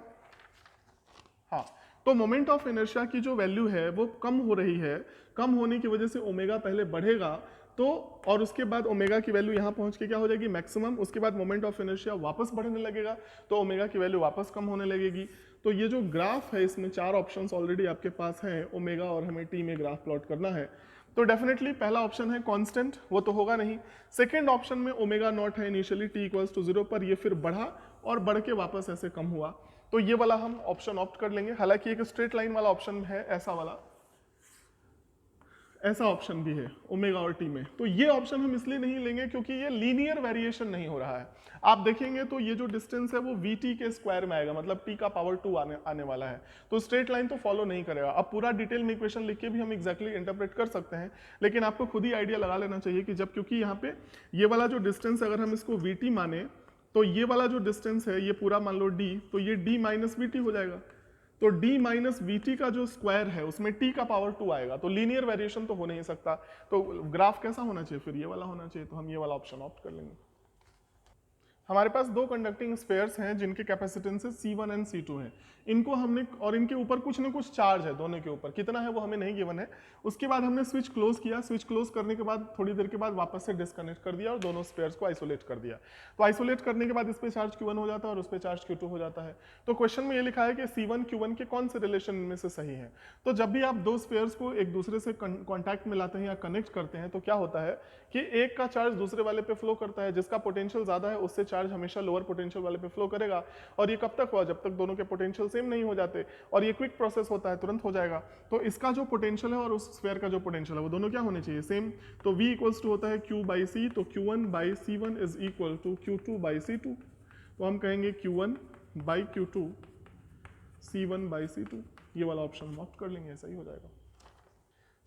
हाँ, तो मोमेंट ऑफ इनर्शिया की जो वैल्यू है वो कम हो रही है, कम होने की वजह से ओमेगा पहले बढ़ेगा, तो और उसके बाद ओमेगा की वैल्यू यहाँ पहुंच के क्या हो जाएगी मैक्सिमम, उसके बाद मोमेंट ऑफ इनर्शिया वापस बढ़ने लगेगा तो ओमेगा की वैल्यू वापस कम होने लगेगी। तो ये जो ग्राफ है इसमें 4 ऑप्शंस ऑलरेडी आपके पास हैं ओमेगा और हमें टी में ग्राफ प्लॉट करना है, तो डेफिनेटली पहला ऑप्शन है कांस्टेंट, वो तो होगा नहीं। सेकंड ऑप्शन में ओमेगा नॉट है इनिशियली टी इक्वल्स टू 0 पर, ये फिर बढ़ा और बढ़ के वापस ऐसे कम हुआ, तो ये वाला हम ऑप्शन ऑप्ट कर लेंगे। हालांकि एक स्ट्रेट लाइन वाला ऑप्शन है, ऐसा वाला, ऐसा ऑप्शन भी है ओमेगा और टी में, तो ये ऑप्शन हम इसलिए नहीं लेंगे क्योंकि ये लीनियर वेरिएशन नहीं हो रहा है। आप देखेंगे तो ये जो डिस्टेंस है वो वी के स्क्वायर में आएगा, मतलब टी का पावर 2 आने वाला है, तो स्ट्रेट लाइन तो फॉलो नहीं करेगा। अब पूरा डिटेल में इक्वेशन लिख के भी हम एग्जैक्टली इंटरप्रेट कर सकते हैं, लेकिन आपको खुद ही आइडिया लगा लेना चाहिए कि जब, क्योंकि यहाँ पे ये वाला जो डिस्टेंस अगर हम इसको वी माने तो ये वाला जो डिस्टेंस है ये पूरा मान लो डी, तो ये डी माइनस वी हो जाएगा, तो d माइनस वी का जो स्क्वायर है उसमें t का पावर 2 आएगा, तो लीनियर वेरिएशन तो हो नहीं सकता। तो ग्राफ कैसा होना चाहिए, फिर ये वाला होना चाहिए, तो हम ये वाला ऑप्शन ऑप्ट कर लेंगे। हमारे पास दो कंडक्टिंग स्पेयर्स हैं जिनके कैपेसिटेंसेस C1 एंड C2 हैं, इनको हमने, और इनके ऊपर कुछ ना कुछ चार्ज है, दोनों के ऊपर कितना है वो हमें नहीं गिवन है। उसके बाद हमने स्विच क्लोज किया, स्विच क्लोज करने के बाद थोड़ी देर के बाद वापस से डिस्कनेक्ट कर दिया और दोनों स्पेयर्स को आइसोलेट कर दिया। तो आइसोलेट करने के बाद इस पे चार्ज Q1 हो जाता है और उस पे चार्ज Q2 हो जाता है। तो क्वेश्चन में ये लिखा है कि C1 Q1 के कौन से रिलेशन में से सही है। तो जब भी आप दो स्पेयर्स को एक दूसरे से कॉन्टैक्ट में लाते हैं या कनेक्ट करते हैं तो क्या होता है कि एक का चार्ज दूसरे वाले पे फ्लो करता है, जिसका पोटेंशियल ज्यादा है उससे चार्ज हमेशा लोअर पोटेंशियल वाले पे फ्लो करेगा, और ये कब तक हुआ, जब तक दोनों के पोटेंशियल सेम नहीं हो जाते, और ये क्विक प्रोसेस होता है, तुरंत हो जाएगा। तो इसका जो पोटेंशियल है और उस स्फीयर का जो पोटेंशियल है वो दोनों क्या होने चाहिए, सेम। तो V इक्वल्स टू होता है Q बाई C, तो Q1 by C1 is equal to Q2 by C2, तो हम कहेंगे Q1 by Q2 C1 by C2, ये वाला ऑप्शन हम ऑप्ट कर लेंगे, ऐसा ही हो जाएगा।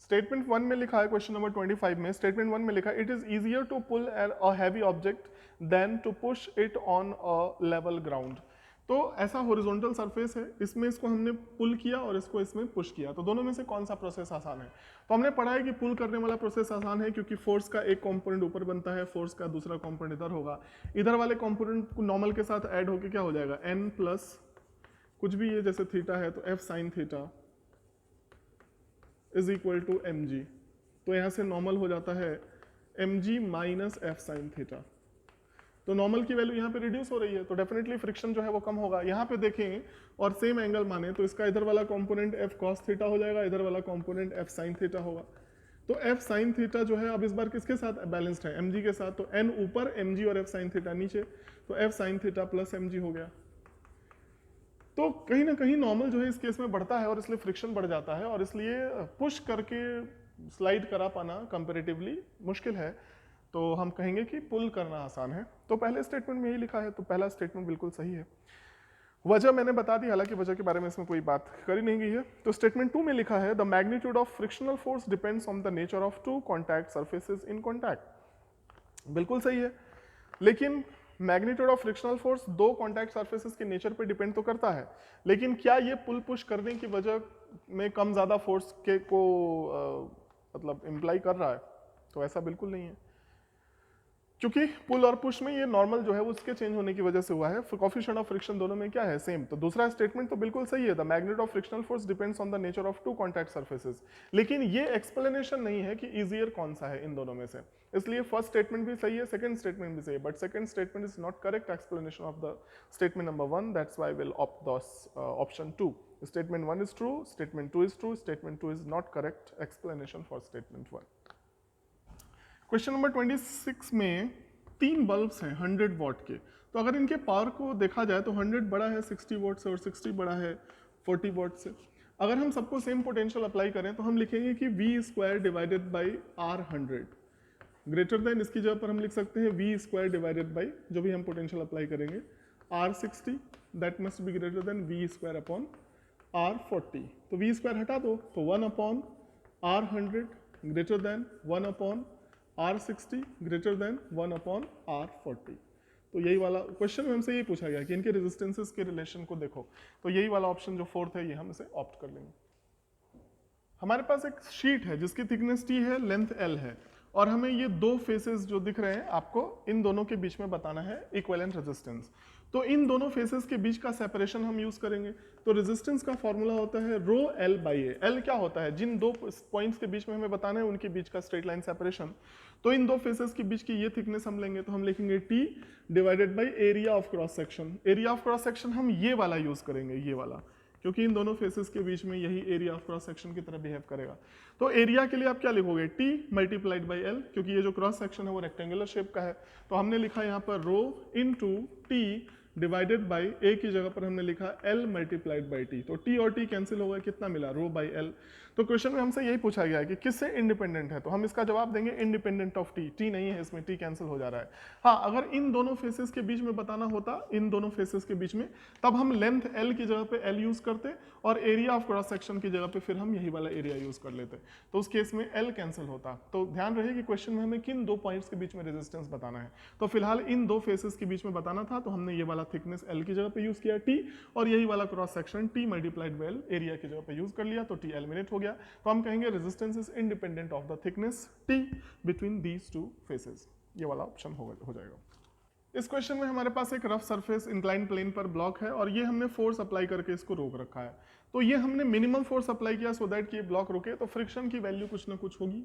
स्टेटमेंट 1 में लिखा है, क्वेश्चन नंबर 25 में स्टेटमेंट 1 में लिखा है, it is easier to pull a heavy object than to push it on a level ground. तो ऐसा हॉरिजॉन्टल सरफेस है, इसमें इसको हमने पुल किया और इसको इसमें पुश किया, तो दोनों में से कौन सा प्रोसेस आसान है। तो हमने पढ़ा है कि पुल करने वाला प्रोसेस आसान है क्योंकि फोर्स का एक कंपोनेंट ऊपर बनता है, फोर्स का दूसरा कंपोनेंट इधर होगा, इधर वाले कंपोनेंट को नॉर्मल के साथ ऐड होके क्या हो जाएगा, n प्लस कुछ भी है, जैसे थीटा है तो f sine theta is equal to mg, तो यहाँ से नॉर्मल हो जाता है mg minus f sine theta, तो नॉर्मल की वैल्यू यहाँ पे रिड्यूस हो रही है, तो डेफिनेटली फ्रिक्शन जो है वो कम होगा। यहाँ पे देखें और सेम एंगल माने तो इसका इधर वाला कंपोनेंट f cos थीटा हो जाएगा, इधर वाला कंपोनेंट f sin थीटा होगा। तो f sin थीटा जो है अब इस बार किसके साथ बैलेंस्ड है, mg के साथ, तो n ऊपर mg और f sin थीटा नीचे, तो f sin theta plus mg हो गया। तो कहीं ना कहीं नॉर्मल जो है इस केस में बढ़ता है और इसलिए फ्रिक्शन बढ़ जाता है, और इसलिए पुश करके स्लाइड करा पाना कंपेरेटिवली मुश्किल है, तो हम कहेंगे कि पुल करना आसान है। तो पहले स्टेटमेंट में यही लिखा है, तो पहला स्टेटमेंट बिल्कुल सही है। वजह मैंने बता दी, हालांकि वजह के बारे में इसमें कोई बात करी नहीं गई है। तो स्टेटमेंट 2 में लिखा है, the magnitude of frictional force depends on the nature of two contact surfaces in contact. बिल्कुल सही है, लेकिन मैग्नीट्यूड ऑफ फ्रिक्शनल फोर्स दो कॉन्टैक्ट सर्फेसेस के नेचर पे डिपेंड तो करता है, लेकिन क्या ये पुल पुश करने की वजह में कम ज़्यादा फोर्स के को मतलब इम्प्लाई कर रहा है, तो ऐसा बिल्कुल नहीं है, क्योंकि पुल और पुश में ये नॉर्मल जो है वो उसके चेंज होने की वजह से हुआ है। कोएफिशिएंट ऑफ फ्रिक्शन दोनों में क्या है, सेम। तो दूसरा स्टेटमेंट तो बिल्कुल सही है, the magnitude of frictional force depends on the nature of two contact surfaces, लेकिन ये एक्सप्लेनेशन नहीं है कि इजियर कौन सा है इन दोनों में से। इसलिए फर्स्ट स्टेटमेंट भी सही है, सेकंड स्टेटमेंट भी सही है, but second statement is not correct explanation of the statement number 1, that's why will opt the option 2। Statement 1 is true, statement 2 is true, statement 2 is not correct explanation for statement 1। Question number 26 में 3 bulbs हैं 100 what के, तो अगर इनके power को देखा जाए तो 100 बड़ा है 60 वॉट से और 60 बड़ा है 40 वॉट से। अगर हम सबको सेम पोटेंशियल अप्लाई करें तो हम लिखेंगे कि V² divided by R100, greater then इसकी जगह पर हम लिख सकते हैं वी स्क्वायर डिवाइडेड बाई जो भी हम पोटेंशियल अप्लाई करेंगे R60 that must be greater than V square upon R40। तो वी स्क्वायर हटा दो तो 1 upon R100 greater than 1 upon R60 greater than 1 upon R40। तो यही वाला क्वेश्चन में हमसे यही पूछा गया कि इनके रेजिस्टेंसेस के रिलेशन को देखो, तो यही वाला ऑप्शन जो फोर्थ है ये हम इसे ऑप्ट कर लेंगे। हमारे पास एक शीट है जिसकी थिकनेस T है, लेंथ L है, और हमें ये दो फेसेस जो दिख रहे हैं आपको इन दोनों के बीच में बताना है इक्विवेलेंट रेजिस्टेंस। तो इन दोनों फेसेस के बीच का सेपरेशन हम यूज करेंगे। तो रेजिस्टेंस का फॉर्मूला होता है rho L by A. L क्या होता है, जिन दो पॉइंट्स के बीच में हमें बताना है उनके बीच का स्ट्रेट लाइन सेपरेशन। तो इन दो फेसेस के बीच की ये थिकनेस हम लेंगे तो हम लिखेंगे T divided by area of cross section. Area of cross section हम ये वाला यूज करेंगे, ये वाला, क्योंकि इन दोनों फेसेस के बीच में यही एरिया ऑफ क्रॉस सेक्शन की तरह बिहेव करेगा। तो एरिया के लिए आप क्या लिखोगे, टी मल्टीप्लाइड बाई एल, क्योंकि ये जो क्रॉस सेक्शन है वो रेक्टेंगुलर शेप का है। तो हमने लिखा यहाँ पर रो इनटू टी डिवाइडेड बाई ए की जगह पर हमने लिखा एल मल्टीप्लाइड बाई टी। तो टी और टी कैंसिल हो गया, कितना मिला, रो बाई एल। तो क्वेश्चन में हमसे यही पूछा गया है कि किससे इंडिपेंडेंट है, तो हम इसका जवाब देंगे इंडिपेंडेंट ऑफ टी। टी नहीं है इसमें, टी कैंसिल हो जा रहा है। हाँ, अगर इन दोनों फेसेस के बीच में बताना होता, इन दोनों फेसेस के बीच में, तब हम लेंथ एल की जगह पे एल यूज करते और एरिया ऑफ क्रॉस सेक्शन की जगह पे फिर हम यही वाला एरिया यूज कर लेते। तो उस केस में एल कैंसिल होता। तो ध्यान रहे कि क्वेश्चन में हमें किन दो पॉइंट्स के बीच में रेजिस्टेंस बताना है। तो फिलहाल इन दो फेसेस के बीच में बताना था, तो हमने ये वाला थिकनेस एल की जगह पे यूज किया टी, और यही वाला cross section T multiplied by L area की जगह पे यूज कर लिया, तो टी एलिमिनेट हो गया। तो हम कहेंगे resistance is independent of the thickness T between these two faces. ये वाला ऑप्शन हो जाएगा। इस क्वेश्चन में हमारे पास एक रफ सरफेस इंक्लाइन प्लेन पर ब्लॉक है और ये हमने फोर्स अप्लाई करके इसको रोक रखा है। तो ये हमने मिनिमम फोर्स अप्लाई किया सो दैट कि ये ब्लॉक रुके। तो फ्रिक्शन की वैल्यू कुछ ना कुछ होगी।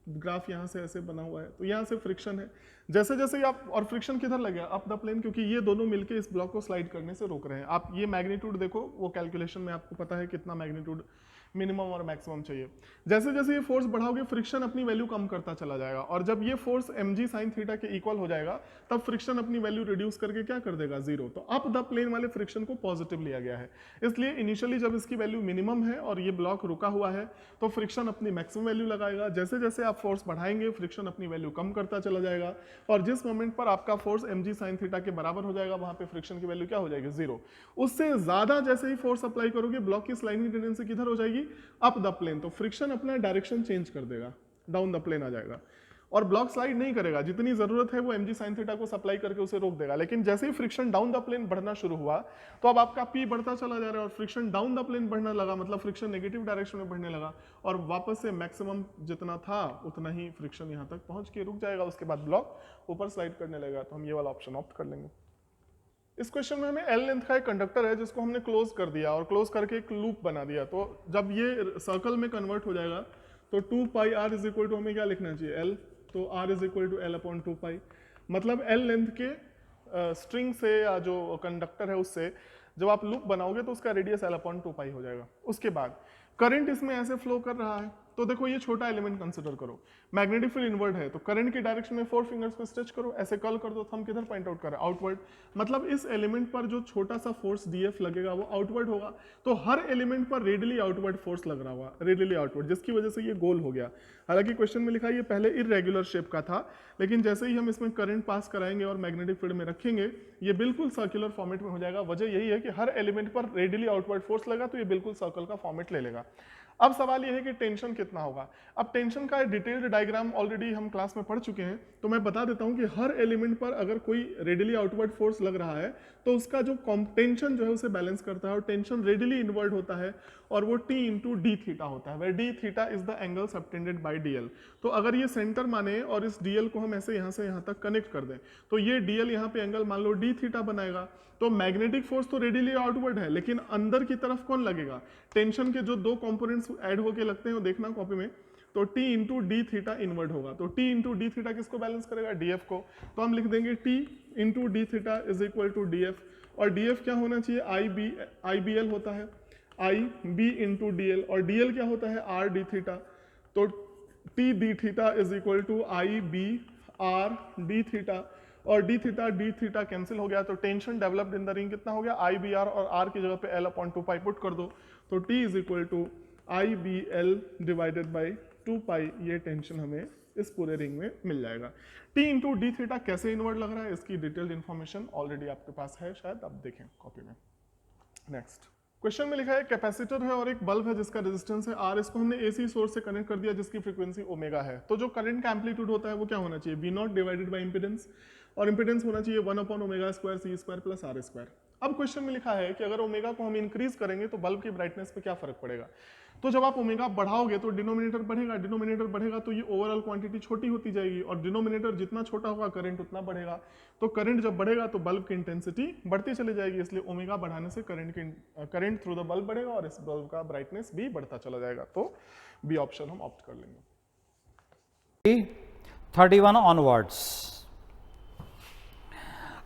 ग्राफ यहाँ से ऐसे बना हुआ है, तो यहाँ से फ्रिक्शन है। जैसे जैसे आप, और फ्रिक्शन किधर लगे, अप द प्लेन, क्योंकि ये दोनों मिलके इस ब्लॉक को स्लाइड करने से रोक रहे हैं। आप ये मैग्नीट्यूड देखो, वो कैलकुलेशन में आपको पता है कितना मैग्नीट्यूड मिनिमम और मैक्सिमम चाहिए। जैसे जैसे ये फोर्स बढ़ाओगे फ्रिक्शन अपनी वैल्यू कम करता चला जाएगा, और जब ये फोर्स mg sin थीटा के इक्वल हो जाएगा तब फ्रिक्शन अपनी वैल्यू रिड्यूस करके क्या कर देगा, जीरो। तो अप द प्लेन वाले फ्रिक्शन को पॉजिटिव लिया गया है। इसलिए इनिशियली जब इसकी वैल्यू मिनिमम है और ये ब्लॉक रुका हुआ है तो फ्रिक्शन अपनी मैक्सिमम वैल्यू लगाएगा। जैसे जैसे आप फोर्स बढ़ाएंगे फ्रिक्शन अपनी वैल्यू कम करता चला जाएगा, और जिस मोमेंट पर आपका फोर्स mg sin थीटा के बराबर हो जाएगा वहां पे फ्रिक्शन की वैल्यू क्या हो जाएगी, जीरो। उससे ज्यादा जैसे ही फोर्स अप्लाई करोगे ब्लॉक की स्लाइडिंग टेंडेंसी किधर हो जाएगी, अप द प्लेन। तो फ्रिक्शन अपना डायरेक्शन चेंज कर देगा, डाउन द प्लेन आ जाएगा, और ब्लॉक स्लाइड नहीं करेगा। जितनी जरूरत है वो mg sin थीटा को सप्लाई करके उसे रोक देगा। लेकिन जैसे ही फ्रिक्शन डाउन द प्लेन बढ़ना शुरू हुआ तो अब आपका p बढ़ता चला जा रहा है, और फ्रिक्शन डाउन द प्लेन बढ़ने लगा, मतलब फ्रिक्शन नेगेटिव डायरेक्शन में बढ़ने लगा, और वापस से मैक्सिमम जितना था उतना ही फ्रिक्शन यहाँ तक पहुंच के रुक जाएगा। उसके बाद ब्लॉक ऊपर स्लाइड करने लगेगा। तो हम ये वाला ऑप्शन ऑप्ट कर लेंगे। इस क्वेश्चन में हमें एल लेंथ का एक कंडक्टर है जिसको हमने क्लोज कर दिया और क्लोज करके एक लूप बना दिया। तो जब ये सर्कल में कन्वर्ट हो जाएगा तो 2 pi R is equal to हमें क्या लिखना चाहिए, एल। तो R is equal to L upon 2 pi. मतलब एल लेंथ के स्ट्रिंग से या जो कंडक्टर है उससे जब आप लूप बनाओगे तो उसका रेडियस एल अपॉन 2 पाई हो जाएगा। उसके बाद करंट इसमें ऐसे फ्लो कर रहा है। तो देखो ये छोटा एलिमेंट कंसिडर करो, मैग्नेटिक फील्ड इनवर्ड है, तो करंट की डायरेक्शन में 4 फिंगर्स को स्ट्रेच करो, ऐसे कर्ल कर दो, थंब किधर पॉइंट आउट कर रहा है, आउटवर्ड। मतलब इस एलिमेंट पर जो छोटा सा फोर्स dF लगेगा वो आउटवर्ड होगा। तो हर एलिमेंट पर रेडियली आउटवर्ड फोर्स लग रहा होगा, रेडियली आउटवर्ड, जिसकी वजह से ये गोल हो गया। हालांकि क्वेश्चन में लिखा है ये पहले इरेगुलर शेप का था, लेकिन जैसे ही हम इसमें करंट पास कराएंगे और मैग्नेटिक फील्ड में रखेंगे ये बिल्कुल सर्कुलर फॉर्मेट में हो जाएगा। वजह यही है कि हर एलिमेंट पर रेडियली आउटवर्ड फोर्स लगा तो ये बिल्कुल सर्कल का फॉर्मेट ले लेगा। अब सवाल यह है कि टेंशन कितना होगा। अब टेंशन का डिटेल्ड डायग्राम ऑलरेडी हम क्लास में पढ़ चुके हैं, तो मैं बता देता हूं कि हर एलिमेंट पर अगर कोई रेडियली आउटवर्ड फोर्स लग रहा है तो उसका जो टेंशन जो है उसे बैलेंस करता है, और टेंशन रेडियली इनवर्ड होता है और वो T इंटू डी थीटा होता है, where D theta is the angle subtended by DL। तो अगर ये सेंटर माने और इस DL को हम ऐसे यहाँ से यहाँ तक कनेक्ट कर दें तो ये DL यहाँ पे एंगल मान लो डी थीटा बनाएगा। तो मैग्नेटिक फोर्स तो रेडियली आउटवर्ड है, लेकिन अंदर की तरफ कौन लगेगा, टेंशन के जो दो कंपोनेंट्स ऐड होके लगते हैं वो देखना कॉपी में। तो T into D theta inward होगा। तो T इंटू डी थीटा किसको बैलेंस करेगा, DF को। तो हम लिख देंगे T into D theta is equal to DF, और DF क्या होना चाहिए, IBL होता है, IB इंटू DL, और DL क्या होता है, R डी थीटा। तो T D theta is equal to IB R D theta, और डी थीटा कैंसिल हो गया। तो tension developed in the ring कितना हो गया, IBR, और R की जगह पे L अपॉन 2 पाई पुट कर दो। तो T is equal to IBL divided by 2 pi, ये टेंशन हमें इस पूरे रिंग में मिल जाएगा। टी इंटू डी थीटा कैसे इन्वर्ट लग रहा है, इसकी डिटेल्ड इन्फॉर्मेशन ऑलरेडी आपके पास है, शायद आप देखें कॉपी में। नेक्स्ट क्वेश्चन में लिखा है कैपेसिटर है और एक बल्ब है जिसका रेजिस्टेंस है आर, इसको हमने एसी सोर्स से कनेक्ट कर दिया जिसकी फ्रीक्वेंसी ओमेगा है। तो जो करंट का एम्पलीट्यूड होता है वो क्या होना चाहिए, V naught divided by impedance, और इंपेडेंस होना चाहिए 1/ओमेगा² C square plus R square. अब क्वेश्चन में लिखा है कि अगर ओमेगा को हम इंक्रीज करेंगे तो बल्ब की ब्राइटनेस पे क्या फर्क पड़ेगा। तो जब आप ओमेगा बढ़ाओगे तो डिनोमिनेटर बढ़ेगा, डिनोमिनेटर बढ़ेगा तो ये ओवरऑल क्वांटिटी छोटी होती जाएगी, और डिनोमिनेटर जितना छोटा होगा करंट उतना बढ़ेगा। तो करंट जब बढ़ेगा तो बल्ब की इंटेंसिटी बढ़ती चली जाएगी, इसलिए ओमेगा बढ़ाने से करंट थ्रू द बल्ब बढ़ेगा और इस बल्ब का ब्राइटनेस भी बढ़ता चला जाएगा। तो बी ऑप्शन हम ऑप्ट कर लेंगे। 31 ऑनवर्ड्स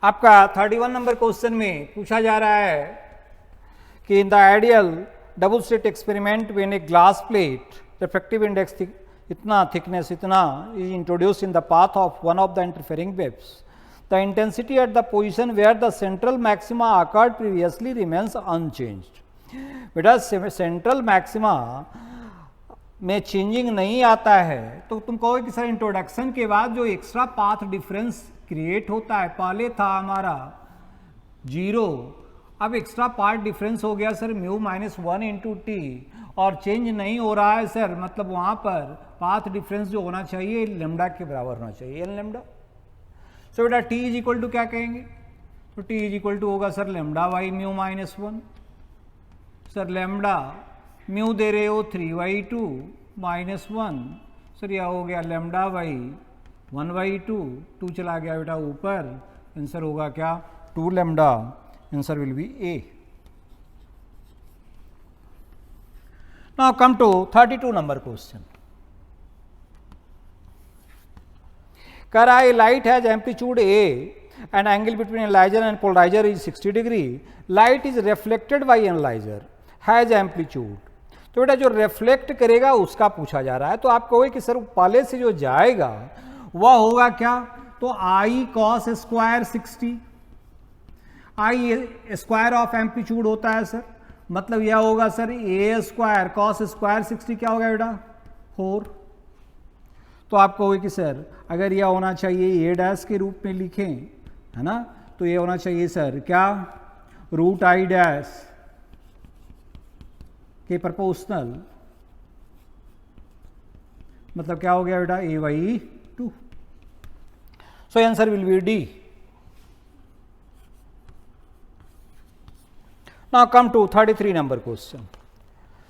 आपका 31 नंबर क्वेश्चन में पूछा जा रहा है कि in the ideal double slit experiment when a glass plate refractive index इतना थिकनेस इतना is introduced in the path of one of the interfering waves, the intensity at the position where the central maxima occurred previously remains unchanged. बेटा central maxima में changing नहीं आता है तो तुम कहोगे कि सर इंट्रोडक्शन के बाद जो एक्स्ट्रा पाथ डिफरेंस क्रिएट होता है, पहले था हमारा 0, अब एक्स्ट्रा पार्ट डिफरेंस हो गया सर म्यू -1 इंटू टी, और चेंज नहीं हो रहा है सर, मतलब वहाँ पर पाथ डिफरेंस जो होना चाहिए लेमडा के बराबर होना चाहिए, एन लेमडा। सो बेटा टी इज इक्वल टू क्या कहेंगे, तो टी इज इक्वल टू होगा sir lambda by mu -1, sir lambda mu दे रहे हो 3/2 -1, सर यह हो गया लेमडा बाई 1/2, 2 चला गया बेटा ऊपर, आंसर होगा क्या 2 lambda, answer will be A. Now come to 32 number question. कह रहा है light has amplitude A and angle between analyser and polariser is 60 degree, light is reflected by analyser has amplitude. तो बेटा जो रिफ्लेक्ट करेगा उसका पूछा जा रहा है, तो आप कहोगे कि सर पहले से जो जाएगा वह होगा क्या, तो I cos square 60, I square of amplitude होता है सर, मतलब यह होगा sir A square cos square 60 क्या होगा बेटा 4। तो आप कहोगे कि सर अगर यह होना चाहिए ए डैश के रूप में लिखें, है ना, तो ये होना चाहिए सर क्या रूट आई डैश के प्रोपोर्शनल, मतलब क्या हो गया बेटा a/2। So answer will be D. Now come to 33 number question.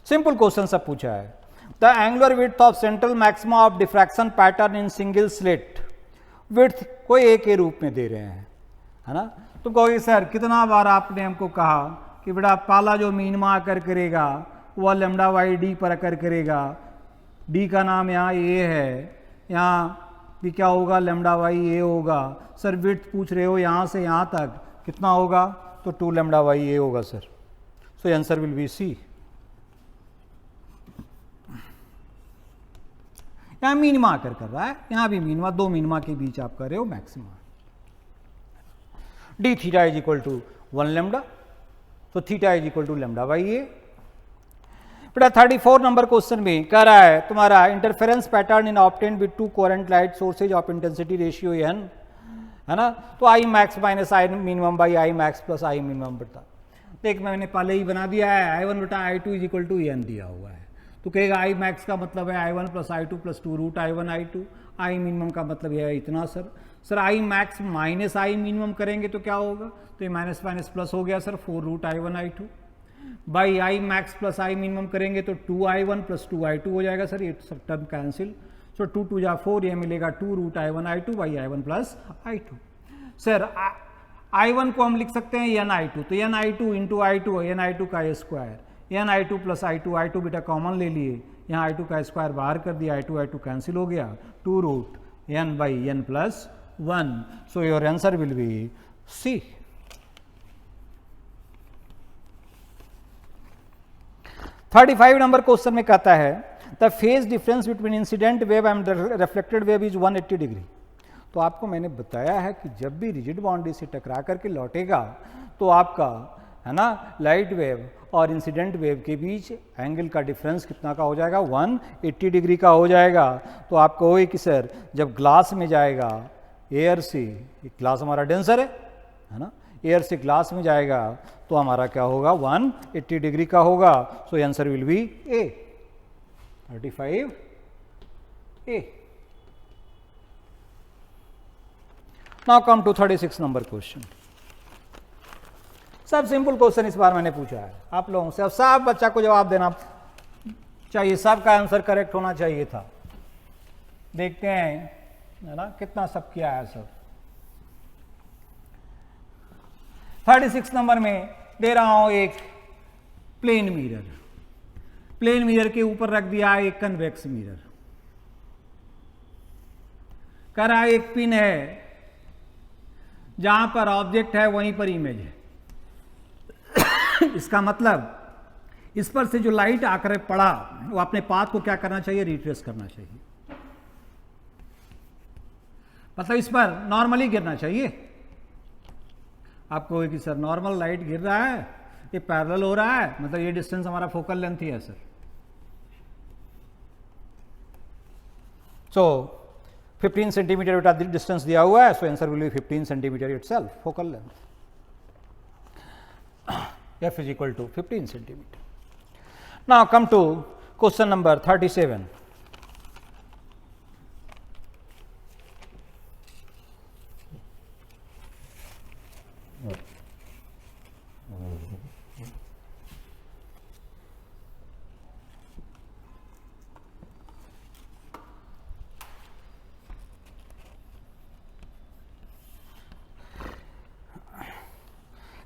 Simple question सब पूछा है, the angular width of central maxima of diffraction pattern in single slit, width को ए के रूप में दे रहे हैं, है ना। तो कहोगे सर कितना बार आपने हमको कहा कि बेटा पहला जो मीनिमा अकर करेगा वह लेमडा बाई डी पर अकर करेगा, डी का नाम यहाँ ए है, यहाँ भी क्या होगा लेमडा बाई ए होगा। सर विड्थ पूछ रहे हो यहाँ से यहाँ तक कितना होगा, तो 2 लेमडा बाई ए होगा sir. So answer will be C. यहाँ मिनिमा आकर कर रहा है, यहाँ भी मिनिमा, 2 मिनिमा के बीच आप कर रहे हो maxima. D theta is equal to 1 lambda, तो theta is equal to lambda by A. बेटा 34 नंबर क्वेश्चन में कह रहा है तुम्हारा interference pattern in obtained with 2 coherent light sources of intensity ratio n, है ना, तो I max minus I minimum by I max plus I minimum बता। देख मैंने पहले ही बना दिया है, I1 बटा I2 is equal to N दिया हुआ है, तो कहेगा आई मैक्स का मतलब है I1 plus I2 plus 2 root I1 I2, I minimum का मतलब यह है इतना sir I max minus I minimum करेंगे तो क्या होगा, तो ये माइनस माइनस प्लस हो गया sir 4 root I1 I2, by I max plus I minimum करेंगे तो 2I1 प्लस 2I2 हो जाएगा सर, ये सब टर्म कैंसिल, सो 2 2 जा 4, ये मिलेगा 2 root I1 I2 by I1 plus I2। Sir I1 को हम लिख सकते हैं NI2, तो NI2 इंटू I2 NI2 का स्क्वायर, NI2 प्लस I2 बेटा कॉमन ले लिए, यहाँ I2 का स्क्वायर बाहर कर दिया, I2 कैंसिल हो गया, 2 root n by n plus 1, so your answer will be C. 35 number question में कहता है the phase difference between incident wave and reflected wave is 180 degree. तो आपको मैंने बताया है कि जब भी रिजिड बाउंड्री से टकरा करके लौटेगा तो आपका है ना, लाइट वेव और इंसिडेंट वेव के बीच एंगल का डिफरेंस कितना का हो जाएगा, 180 डिग्री का हो जाएगा। तो आप कहोगे कि सर जब ग्लास में जाएगा एयर से, ग्लास हमारा डेंसर है ना, एयर से ग्लास में जाएगा तो हमारा क्या होगा, 180 डिग्री का होगा। So answer will be A, 35 A. Now come to 36 number question. सब सिंपल क्वेश्चन इस बार मैंने पूछा है आप लोगों से। अब सब बच्चा को जवाब देना चाहिए, सबका आंसर करेक्ट होना चाहिए था। देखते हैं है ना कितना सब किया है सब। 36 नंबर में दे रहा हूं एक प्लेन मिरर, प्लेन मिरर के ऊपर रख दिया है एक कन्वेक्स मिरर, कह रहा है एक पिन है, जहां पर ऑब्जेक्ट है वहीं पर इमेज है। इसका मतलब इस पर से जो लाइट आकर पड़ा वो अपने पाथ को क्या करना चाहिए, रिट्रेस करना चाहिए। मतलब इस पर नॉर्मली गिरना चाहिए। आपको कि सर नॉर्मल लाइट गिर रहा है, ये पैरेलल हो रहा है, मतलब ये डिस्टेंस हमारा फोकल लेंथ ही है सर। सो 15 सेंटीमीटर बेटा डिस्टेंस दिया हुआ है, सो answer will B 15 centimetre itself, focal length f is equal to 15 centimeter. Now come to question number 37.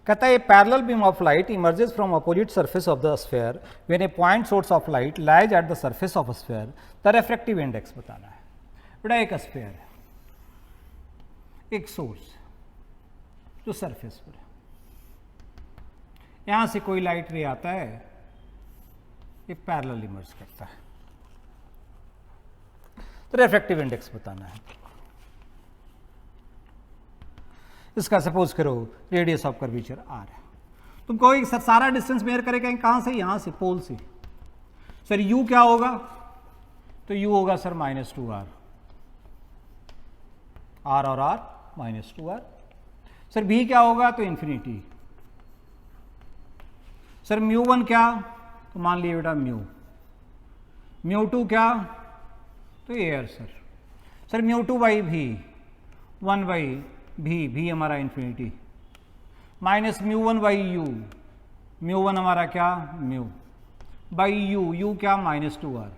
कहता है parallel beam of light emerges from opposite surface of the sphere when A point source of light lies at the surface of sphere, the refractive index बताना है। बेटा एक sphere है, एक source जो surface पर है, यहां से कोई लाइट रे आता है, ये पैरेलल इमर्ज करता है, तो रिफ्रैक्टिव इंडेक्स बताना है। इसका सपोज करो रेडियस ऑफ कर्वेचर आर है। तुम कहोगे सर सारा डिस्टेंस मेजर करेगा कहां से, यहां से, पोल से। सर u क्या होगा, तो u होगा सर -2r, r और r -2r। सर v क्या होगा, तो इन्फिनिटी। सर μ1 क्या, तो मान लिए बेटा μ2 क्या, तो air sir. Sir μ2 by v, 1 by भी हमारा इन्फिनिटी, माइनस μ1 बाई यू, μ1 हमारा क्या, म्यू बाई यू क्या, -2r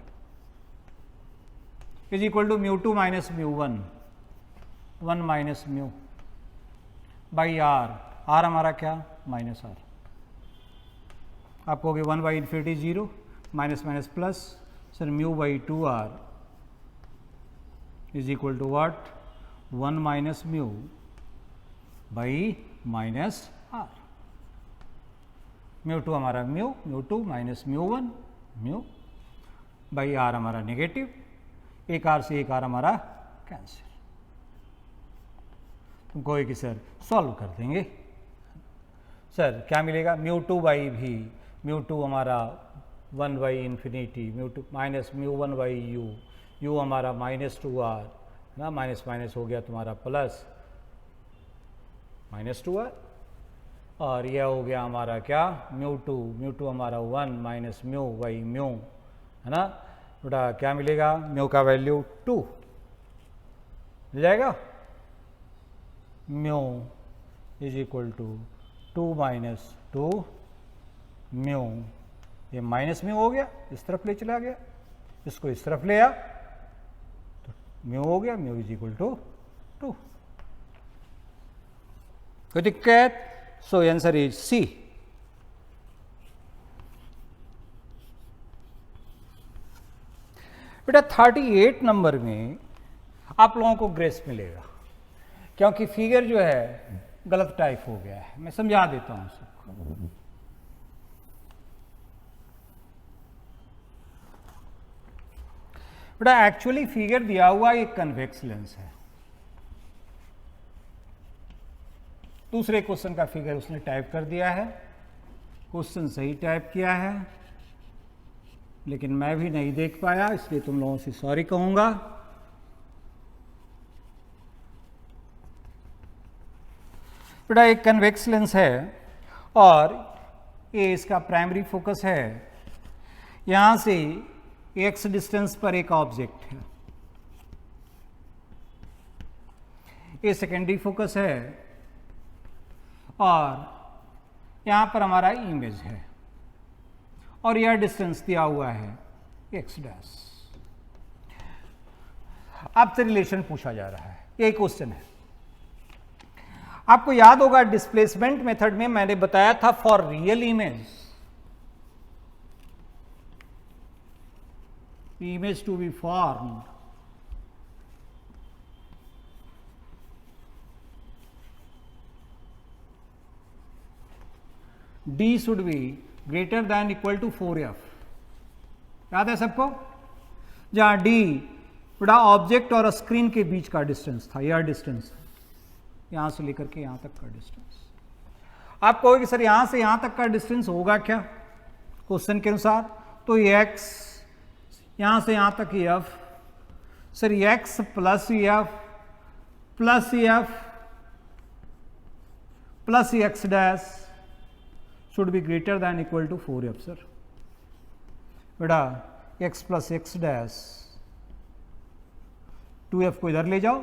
is equal to μ2 minus μ1, 1 minus mu by R हमारा क्या, -r। आप कहोगे 1 by infinity 0, minus minus plus, sir mu by 2r is equal to what, 1 minus mu by -r। μ2 हमारा μ2 minus μ1 mu by r हमारा negative, एक r से एक r हमारा कैंसिल। तुम कहोगे कि सर सॉल्व कर देंगे। सर क्या मिलेगा, μ2 बाई भी, μ2 हमारा 1 by infinity, μ2 minus μ1 by u हमारा -2r ना, माइनस माइनस हो गया तुम्हारा प्लस -2r, और यह हो गया हमारा क्या, μ2 हमारा 1 माइनस म्यू बाई म्यू, है ना बेटा। क्या मिलेगा, म्यू का वैल्यू 2 मिल जाएगा, mu is equal to 2 minus 2 mu, ये माइनस म्यू हो गया, इस तरफ ले चला गया, इसको इस तरफ ले आ तो म्यू हो गया, म्यू इज इक्वल टू 2। कोई दिक्कत, सो आंसर इज सी। बेटा 38 नंबर में आप लोगों को ग्रेस मिलेगा, क्योंकि फिगर जो है गलत टाइप हो गया है। मैं समझा देता हूं सबको। बेटा एक्चुअली फिगर दिया हुआ एक कन्वेक्स लेंस है, दूसरे क्वेश्चन का फिगर उसने टाइप कर दिया है क्वेश्चन सही टाइप किया है, लेकिन मैं भी नहीं देख पाया, इसलिए तुम लोगों से सॉरी कहूंगा। बेटा एक कन्वेक्स लेंस है और ये इसका प्राइमरी फोकस है, यहां से x डिस्टेंस पर एक ऑब्जेक्ट है, ये सेकेंडरी फोकस है और यहां पर हमारा इमेज है और यह डिस्टेंस दिया हुआ है x डैश। आपसे रिलेशन पूछा जा रहा है, यही क्वेश्चन है। आपको याद होगा डिस्प्लेसमेंट मेथड में मैंने बताया था for real image to be formed, d should be greater than equal to 4f। याद है सबको? जहां d बड़ा ऑब्जेक्ट और स्क्रीन के बीच का डिस्टेंस था, यह डिस्टेंस यहां से लेकर के यहां तक का डिस्टेंस। आप कहोगे सर यहां से यहां तक का डिस्टेंस होगा क्या क्वेश्चन के अनुसार? तो x यहां से यहां तक f, sir x plus f plus x dash should be greater than equal to 4f sir. बेटा x plus x dash 2f को इधर ले जाओ,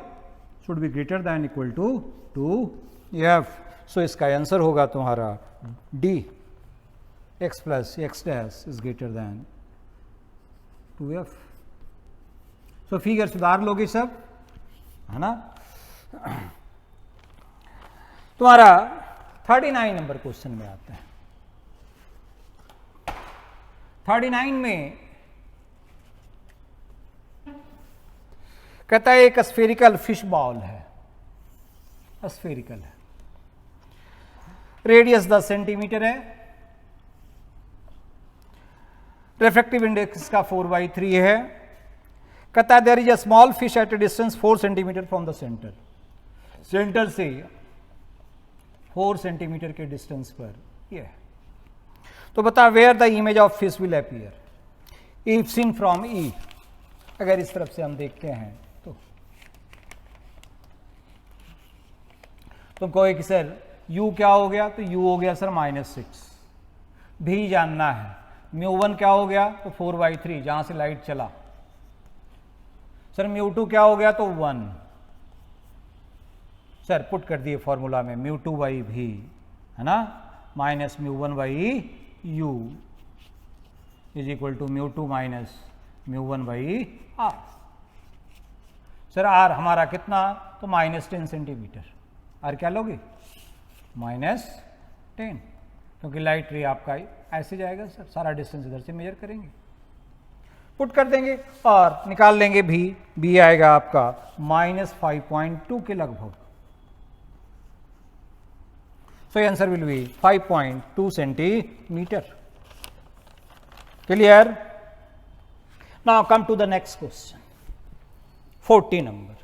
should be greater than equal to 2f। सो इसका आंसर होगा तुम्हारा d, x plus x dash is greater than 2f। So figure सुधार लोगे सब, है ना? तुम्हारा 39 नंबर क्वेश्चन में आता है। 39 में कहता है एक स्फेरिकल फिश बॉल है, स्फेरिकल है, रेडियस 10 सेंटीमीटर है, रिफ्रैक्टिव इंडेक्स का 4/3 है। कहता है there is a small fish at a distance 4 centimetre from the centre, centre से 4 सेंटीमीटर के डिस्टेंस पर यह है। तो बता where the image of fish will appear if seen from E. अगर इस तरफ से हम देखते हैं तो तुम कहोगे कि सर u क्या हो गया? तो u हो गया सर -6, भी जानना है। μ1 क्या हो गया? तो 4/3 जहां से लाइट चला। सर μ2 क्या हो गया? तो 1। सर पुट कर दिए फॉर्मूला में μ2/v, है ना, minus μ1/u is equal to μ2 minus μ1/r। Sir r हमारा कितना? तो -10 सेंटीमीटर। r क्या लोगे? -10, क्योंकि लाइट रे आपका ऐसे जाएगा सर, सारा डिस्टेंस इधर से मेजर करेंगे, पुट कर देंगे और निकाल लेंगे b आएगा आपका -5.2 के लगभग। So answer will be 5.2 centimeter. Clear? Now come to the next question. 40 number.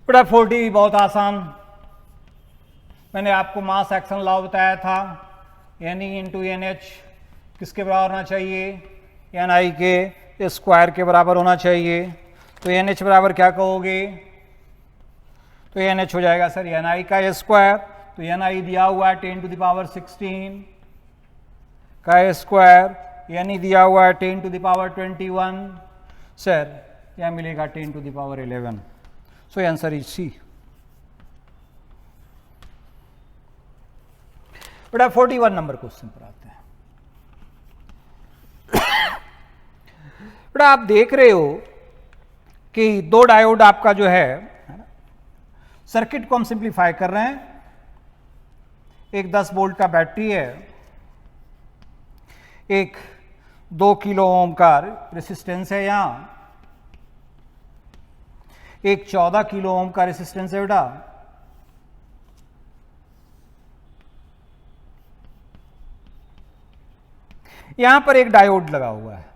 बेटा 40 बहुत आसान, मैंने आपको मास एक्शन लॉ बताया था, NE इंटू NH किसके बराबर होना चाहिए? NI के स्क्वायर के बराबर होना चाहिए। तो NH बराबर क्या कहोगे? तो NH हो जाएगा सर NI का स्क्वायर। तो NI दिया हुआ है 10⁻16 का स्क्वायर, NE दिया हुआ है 10⁻21, सर यह मिलेगा 10⁻11। So answer is C. बेटा 41 नंबर क्वेश्चन पर आते हैं। बेटा आप देख रहे हो कि दो डायोड आपका जो है सर्किट को हम सिंप्लीफाई कर रहे हैं। एक 10 वोल्ट का बैटरी है, एक 2 किलो ओम का रेसिस्टेंस है, यहां एक 14 किलो ओम का रेसिस्टेंस है। बेटा यहां पर एक डायोड लगा हुआ है।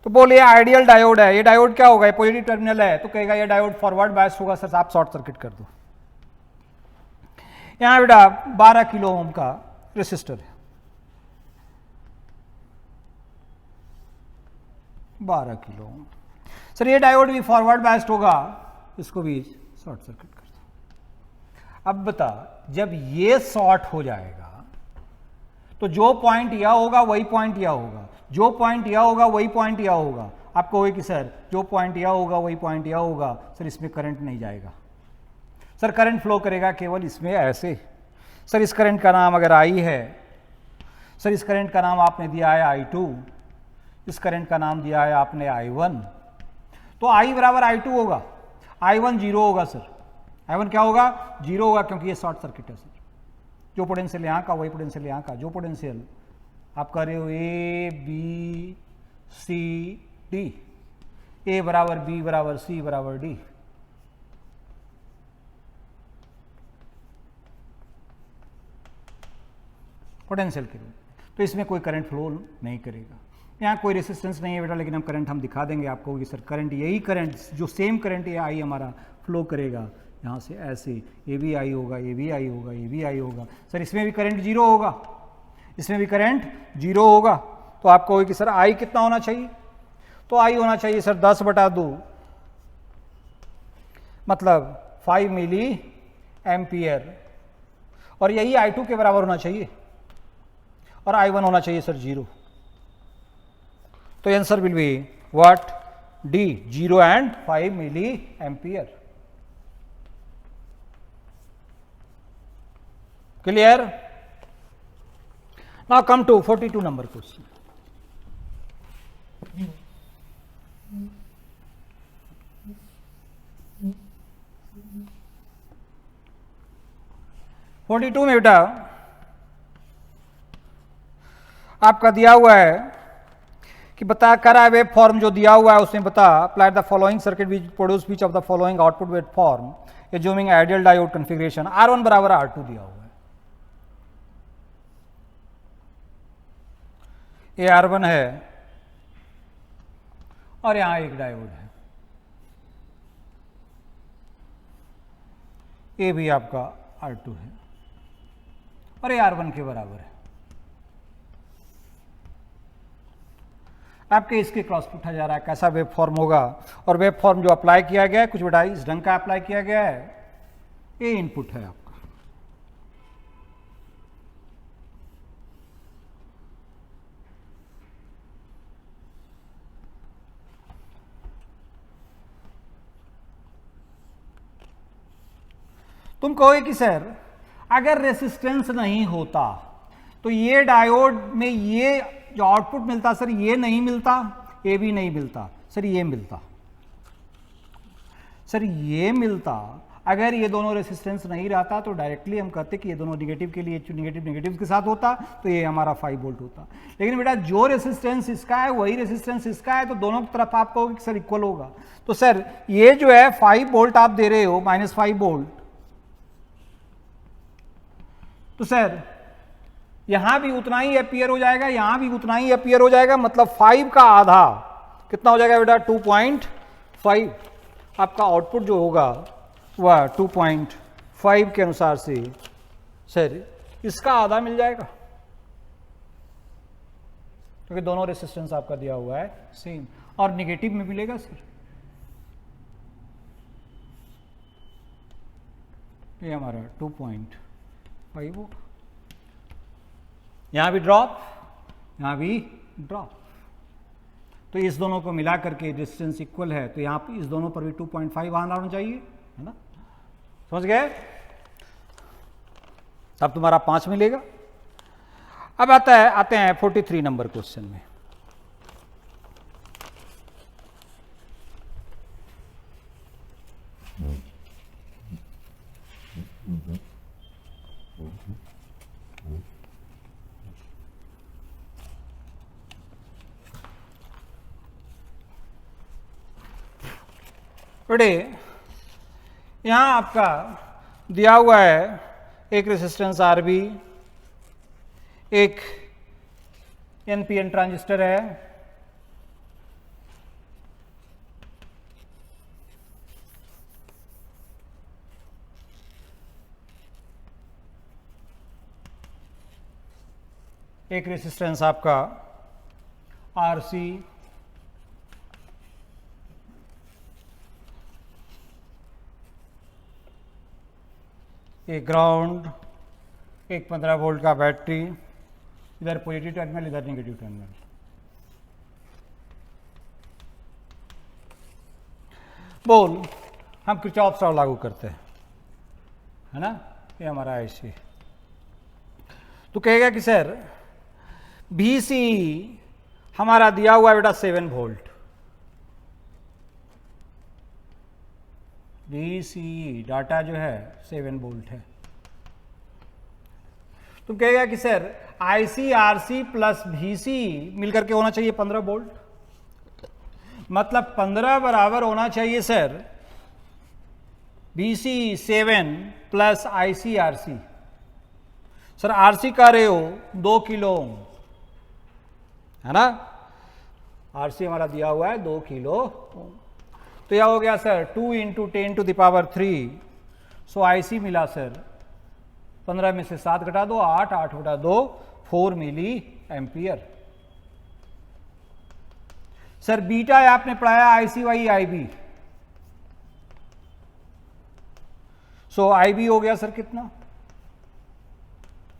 तो बोलिए आइडियल डायोड है, ये डायोड क्या होगा, ये पॉजिटिव टर्मिनल है, तो कहेगा ये डायोड फॉरवर्ड बायस होगा। सर आप शॉर्ट सर्किट कर दो। यहां बेटा 12 किलो ओम का रेसिस्टर है, 12 किलो ओम। सर ये डायोड भी फॉरवर्ड बायस्ड होगा, इसको भी शॉर्ट सर्किट कर दो। अब बता, जब ये शॉर्ट हो जाएगा तो जो पॉइंट यह होगा वही पॉइंट यह होगा, जो पॉइंट यह होगा वही पॉइंट यह होगा। आपको होगा कि सर जो पॉइंट यह होगा वही पॉइंट यह होगा, सर इसमें करंट नहीं जाएगा। सर करंट फ्लो करेगा केवल इसमें ऐसे। सर इस करंट का नाम अगर आई है, सर इस करंट का नाम आपने दिया है I2, इस करंट का नाम दिया है आपने I1, तो I बराबर I2 होगा, I1 जीरो होगा। सर I1 क्या होगा, जीरो होगा, क्योंकि ये शॉर्ट सर्किट है। सर जो पोटेंशियल यहाँ का वही पोटेंशियल यहाँ का, जो पोटेंशियल आप कर रहे हो A B C D, A बराबर B बराबर C बराबर D। पोटेंशियल के रूप, तो इसमें कोई करंट फ्लो नहीं करेगा। यहाँ कोई रेसिस्टेंस नहीं है बेटा, लेकिन हम दिखा देंगे आपको कि सर करंट, यही करंट जो सेम करंट ये आई हमारा फ्लो करेगा यहाँ से ऐसे, ये भी आई होगा, ये भी आई होगा, ये भी आई होगा। सर इसमें भी करंट जीरो होगा, इसमें भी करंट जीरो होगा। तो आपको होगा कि सर आई कितना होना चाहिए, तो आई होना चाहिए सर 10/2, मतलब 5 मिली एम्पियर, और यही I2 के बराबर होना चाहिए, और I1 होना चाहिए सर 0। तो answer will be what, D, 0 and 5 milli ampere. Clear? Now come to 42 number question. में बेटा आपका दिया हुआ है कि बता कर रहा है वेब फॉर्म जो दिया हुआ है उसमें बता, apply the following circuit which produce which of the following output web form assuming ideal diode configuration. R1 बराबर R2 दिया हुआ है, ये R1 है और यहां एक डायोड है, ये भी आपका R2 है और ये R1 के बराबर है। आपके इसके क्रॉस पूछा जा रहा है कैसा वेब फॉर्म होगा, और वेब फॉर्म जो अप्लाई किया गया है कुछ बेटा इस ढंग का अप्लाई किया गया है, ये इनपुट है आपका। तुम कहोगे कि सर अगर रेसिस्टेंस नहीं होता तो ये डायोड में ये जो आउटपुट मिलता सर ये नहीं मिलता, ये भी नहीं मिलता, सर ये मिलता, सर ये मिलता। अगर ये दोनों रेसिस्टेंस नहीं रहता तो डायरेक्टली हम कहते कि ये दोनों निगेटिव के लिए निगेटिव के साथ होता तो ये हमारा 5 वोल्ट होता। लेकिन बेटा जो रेसिस्टेंस इसका है वही रेसिस्टेंस इसका है, तो दोनों तरफ आप कहोगे कि सर इक्वल होगा। तो सर ये जो है 5 वोल्ट आप दे रहे हो, -5 वोल्ट, तो सर यहां भी उतना ही एम्पियर हो जाएगा, यहां भी उतना ही एम्पियर हो जाएगा, मतलब 5 का आधा कितना हो जाएगा बेटा 2.5। आपका आउटपुट जो होगा वह 2.5 के अनुसार से सर इसका आधा मिल जाएगा, क्योंकि दोनों रेसिस्टेंस आपका दिया हुआ है सेम, और निगेटिव में मिलेगा सर। ये हमारा 2.5 होगा, यहां भी ड्रॉप, यहां भी ड्रॉप, तो इस दोनों को मिला करके रेजिस्टेंस इक्वल है, तो यहां पर इस दोनों पर भी 2.5 आना चाहिए, है ना, समझ गए? तब तुम्हारा 5 मिलेगा। अब आते हैं 43 नंबर क्वेश्चन में। यहां आपका दिया हुआ है एक रेजिस्टेंस RB, एक NPN ट्रांजिस्टर है, एक रेसिस्टेंस आपका RC, एक ग्राउंड, एक 15 वोल्ट का बैटरी, इधर पॉजिटिव टर्मिनल, इधर नेगेटिव टर्मिनल। बोल, हम किरचॉफ लॉ लागू करते हैं, है ना, ये हमारा IC। तो कहेगा कि सर VC हमारा दिया हुआ है बेटा 7 वोल्ट, VC डाटा जो है 7 वोल्ट है। तो कहेगा कि sir IC RC plus VC मिलकर के होना चाहिए 15 वोल्ट, मतलब 15 बराबर होना चाहिए sir VC 7 plus IC RC। Sir RC का रहे हो 2 किलो ओम, है ना, RC हमारा दिया हुआ है 2 किलो ओम। तो यह हो गया sir 2 into 10 to the power 3। सो IC मिला सर 15 में से 7 घटा दो, 8, 8 घटा 2, 4 मिली एम्पियर। सर बीटा आपने पढ़ाया IC/I IB, सो IB हो गया सर कितना,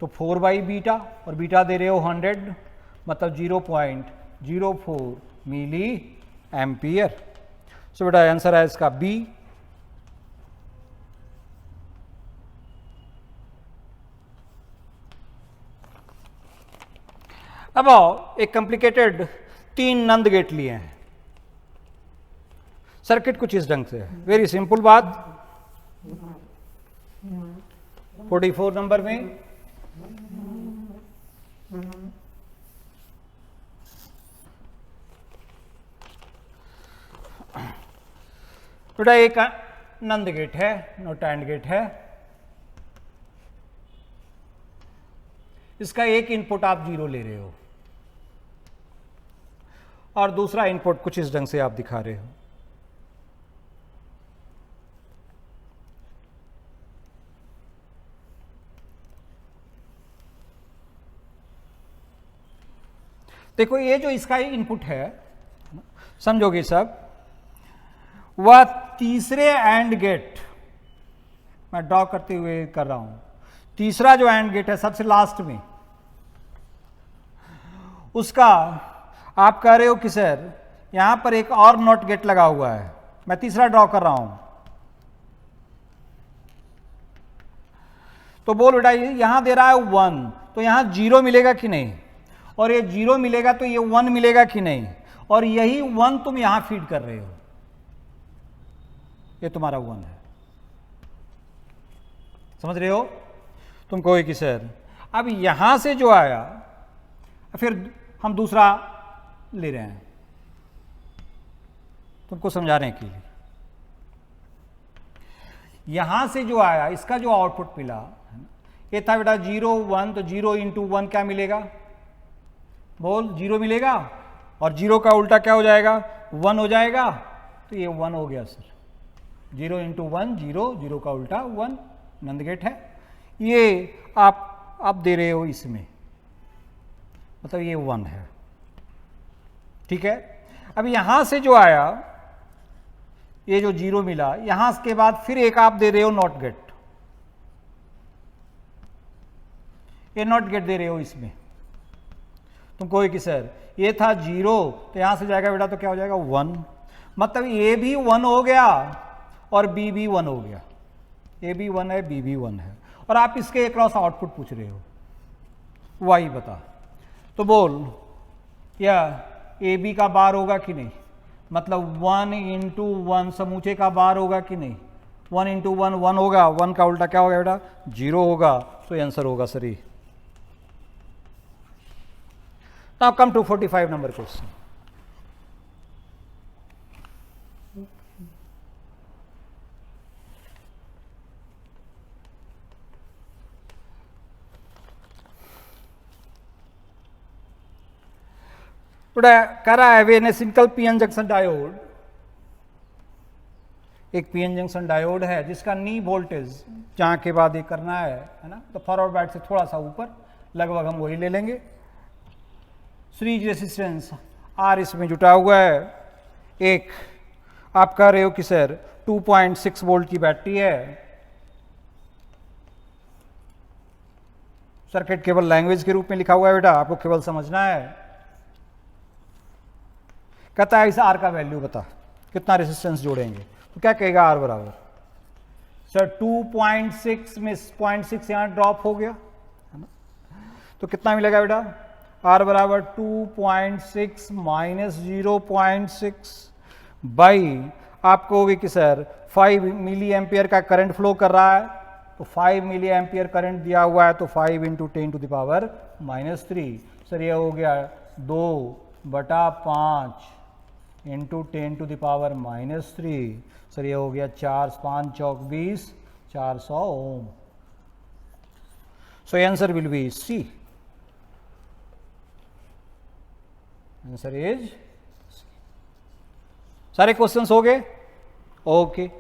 तो 4/बीटा, और बीटा दे रहे हो 100, मतलब 0.04 मिली एम्पियर। सो बेटा आंसर है इसका B। अब आओ, एक कॉम्प्लिकेटेड 3 नंद गेट लिए हैं। सर्किट कुछ इस ढंग से है, वेरी सिंपल बात। 44 नंबर में बेटा एक नंद गेट है, नॉट एंड गेट है। इसका एक इनपुट आप 0 ले रहे हो और दूसरा इनपुट कुछ इस ढंग से आप दिखा रहे हो। देखो ये जो इसका इनपुट है, समझोगे सब, वह तीसरे एंड गेट, मैं ड्रॉ करते हुए कर रहा हूं, तीसरा जो एंड गेट है सबसे लास्ट में, उसका आप कह रहे हो कि सर यहां पर एक और नॉट गेट लगा हुआ है, मैं तीसरा ड्रॉ कर रहा हूं। तो बोल बेटा यहां दे रहा है 1, तो यहां 0 मिलेगा कि नहीं, और ये 0 मिलेगा तो ये 1 मिलेगा कि नहीं, और यही 1 तुम यहां फीड कर रहे हो, ये तुम्हारा 1 है। समझ रहे हो? तुम कहोगे कि सर अब यहां से जो आया, फिर हम दूसरा ले रहे हैं तुमको समझाने के लिए। यहां से जो आया, इसका जो आउटपुट मिला, ये था बेटा 0 1, तो 0 इंटू 1 क्या मिलेगा, बोल 0 मिलेगा, और 0 का उल्टा क्या हो जाएगा, 1 हो जाएगा, तो ये 1 हो गया सर। 0 इंटू 1 0, 0 का उल्टा 1, नंद गेट है। ये आप दे रहे हो इसमें, मतलब ये 1 है, ठीक है। अब यहां से जो आया, ये जो 0 मिला, यहां के बाद फिर एक आप दे रहे हो नॉट गेट, ये नॉट गेट दे रहे हो इसमें। तुम कहोगे कि सर ये था 0, तो यहां से जाएगा बेटा तो क्या हो जाएगा 1, मतलब ए भी 1 हो गया और बी भी 1 हो गया। ए भी 1 है, बी भी 1 है, और आप इसके अक्रॉस आउटपुट पूछ रहे हो, वाई बता। तो बोल या ए बी का बार होगा कि नहीं, मतलब 1 इंटू 1 समूचे का बार होगा कि नहीं, 1 इंटू 1 1 होगा, 1 का उल्टा क्या होगा बेटा 0 होगा, तो आंसर होगा सर ये। Now come to 45 number question. कह रहा है वे सिंगल पीएन जंक्शन डायोड, एक पीएन जंक्शन डायोड है जिसका नी वोल्टेज जहां के बाद ये करना है ना, तो फॉरवर्ड बाइट से थोड़ा सा ऊपर, लगभग हम वही ले लेंगे, सीरीज रेसिस्टेंस आर इसमें जुटा हुआ है। एक आप कह रहे हो कि सर 2.6 वोल्ट की बैटरी है। सर्किट केवल लैंग्वेज के रूप में लिखा हुआ है बेटा, आपको केवल समझना है। कहता है इस आर का वैल्यू बता, कितना रेसिस्टेंस जोड़ेंगे, तो क्या कहेगा आर बराबर सर 2.6 में 0.6 यहां ड्रॉप हो गया है ना, तो कितना मिलेगा बेटा आर बराबर 2.6 माइनस 0.6 बाई आप कहोगे कि सर 5 मिली एम्पियर का करंट फ्लो कर रहा है, तो 5 मिली एम्पियर करंट दिया हुआ है, तो 5 into 10 to the power -3 sir ये हो गया 2/5 into 10 to the power -3 sir ये हो गया 4 5 चौक 20 400 ohm. So answer will be C, answer is. सारे क्वेश्चंस हो गए? ओके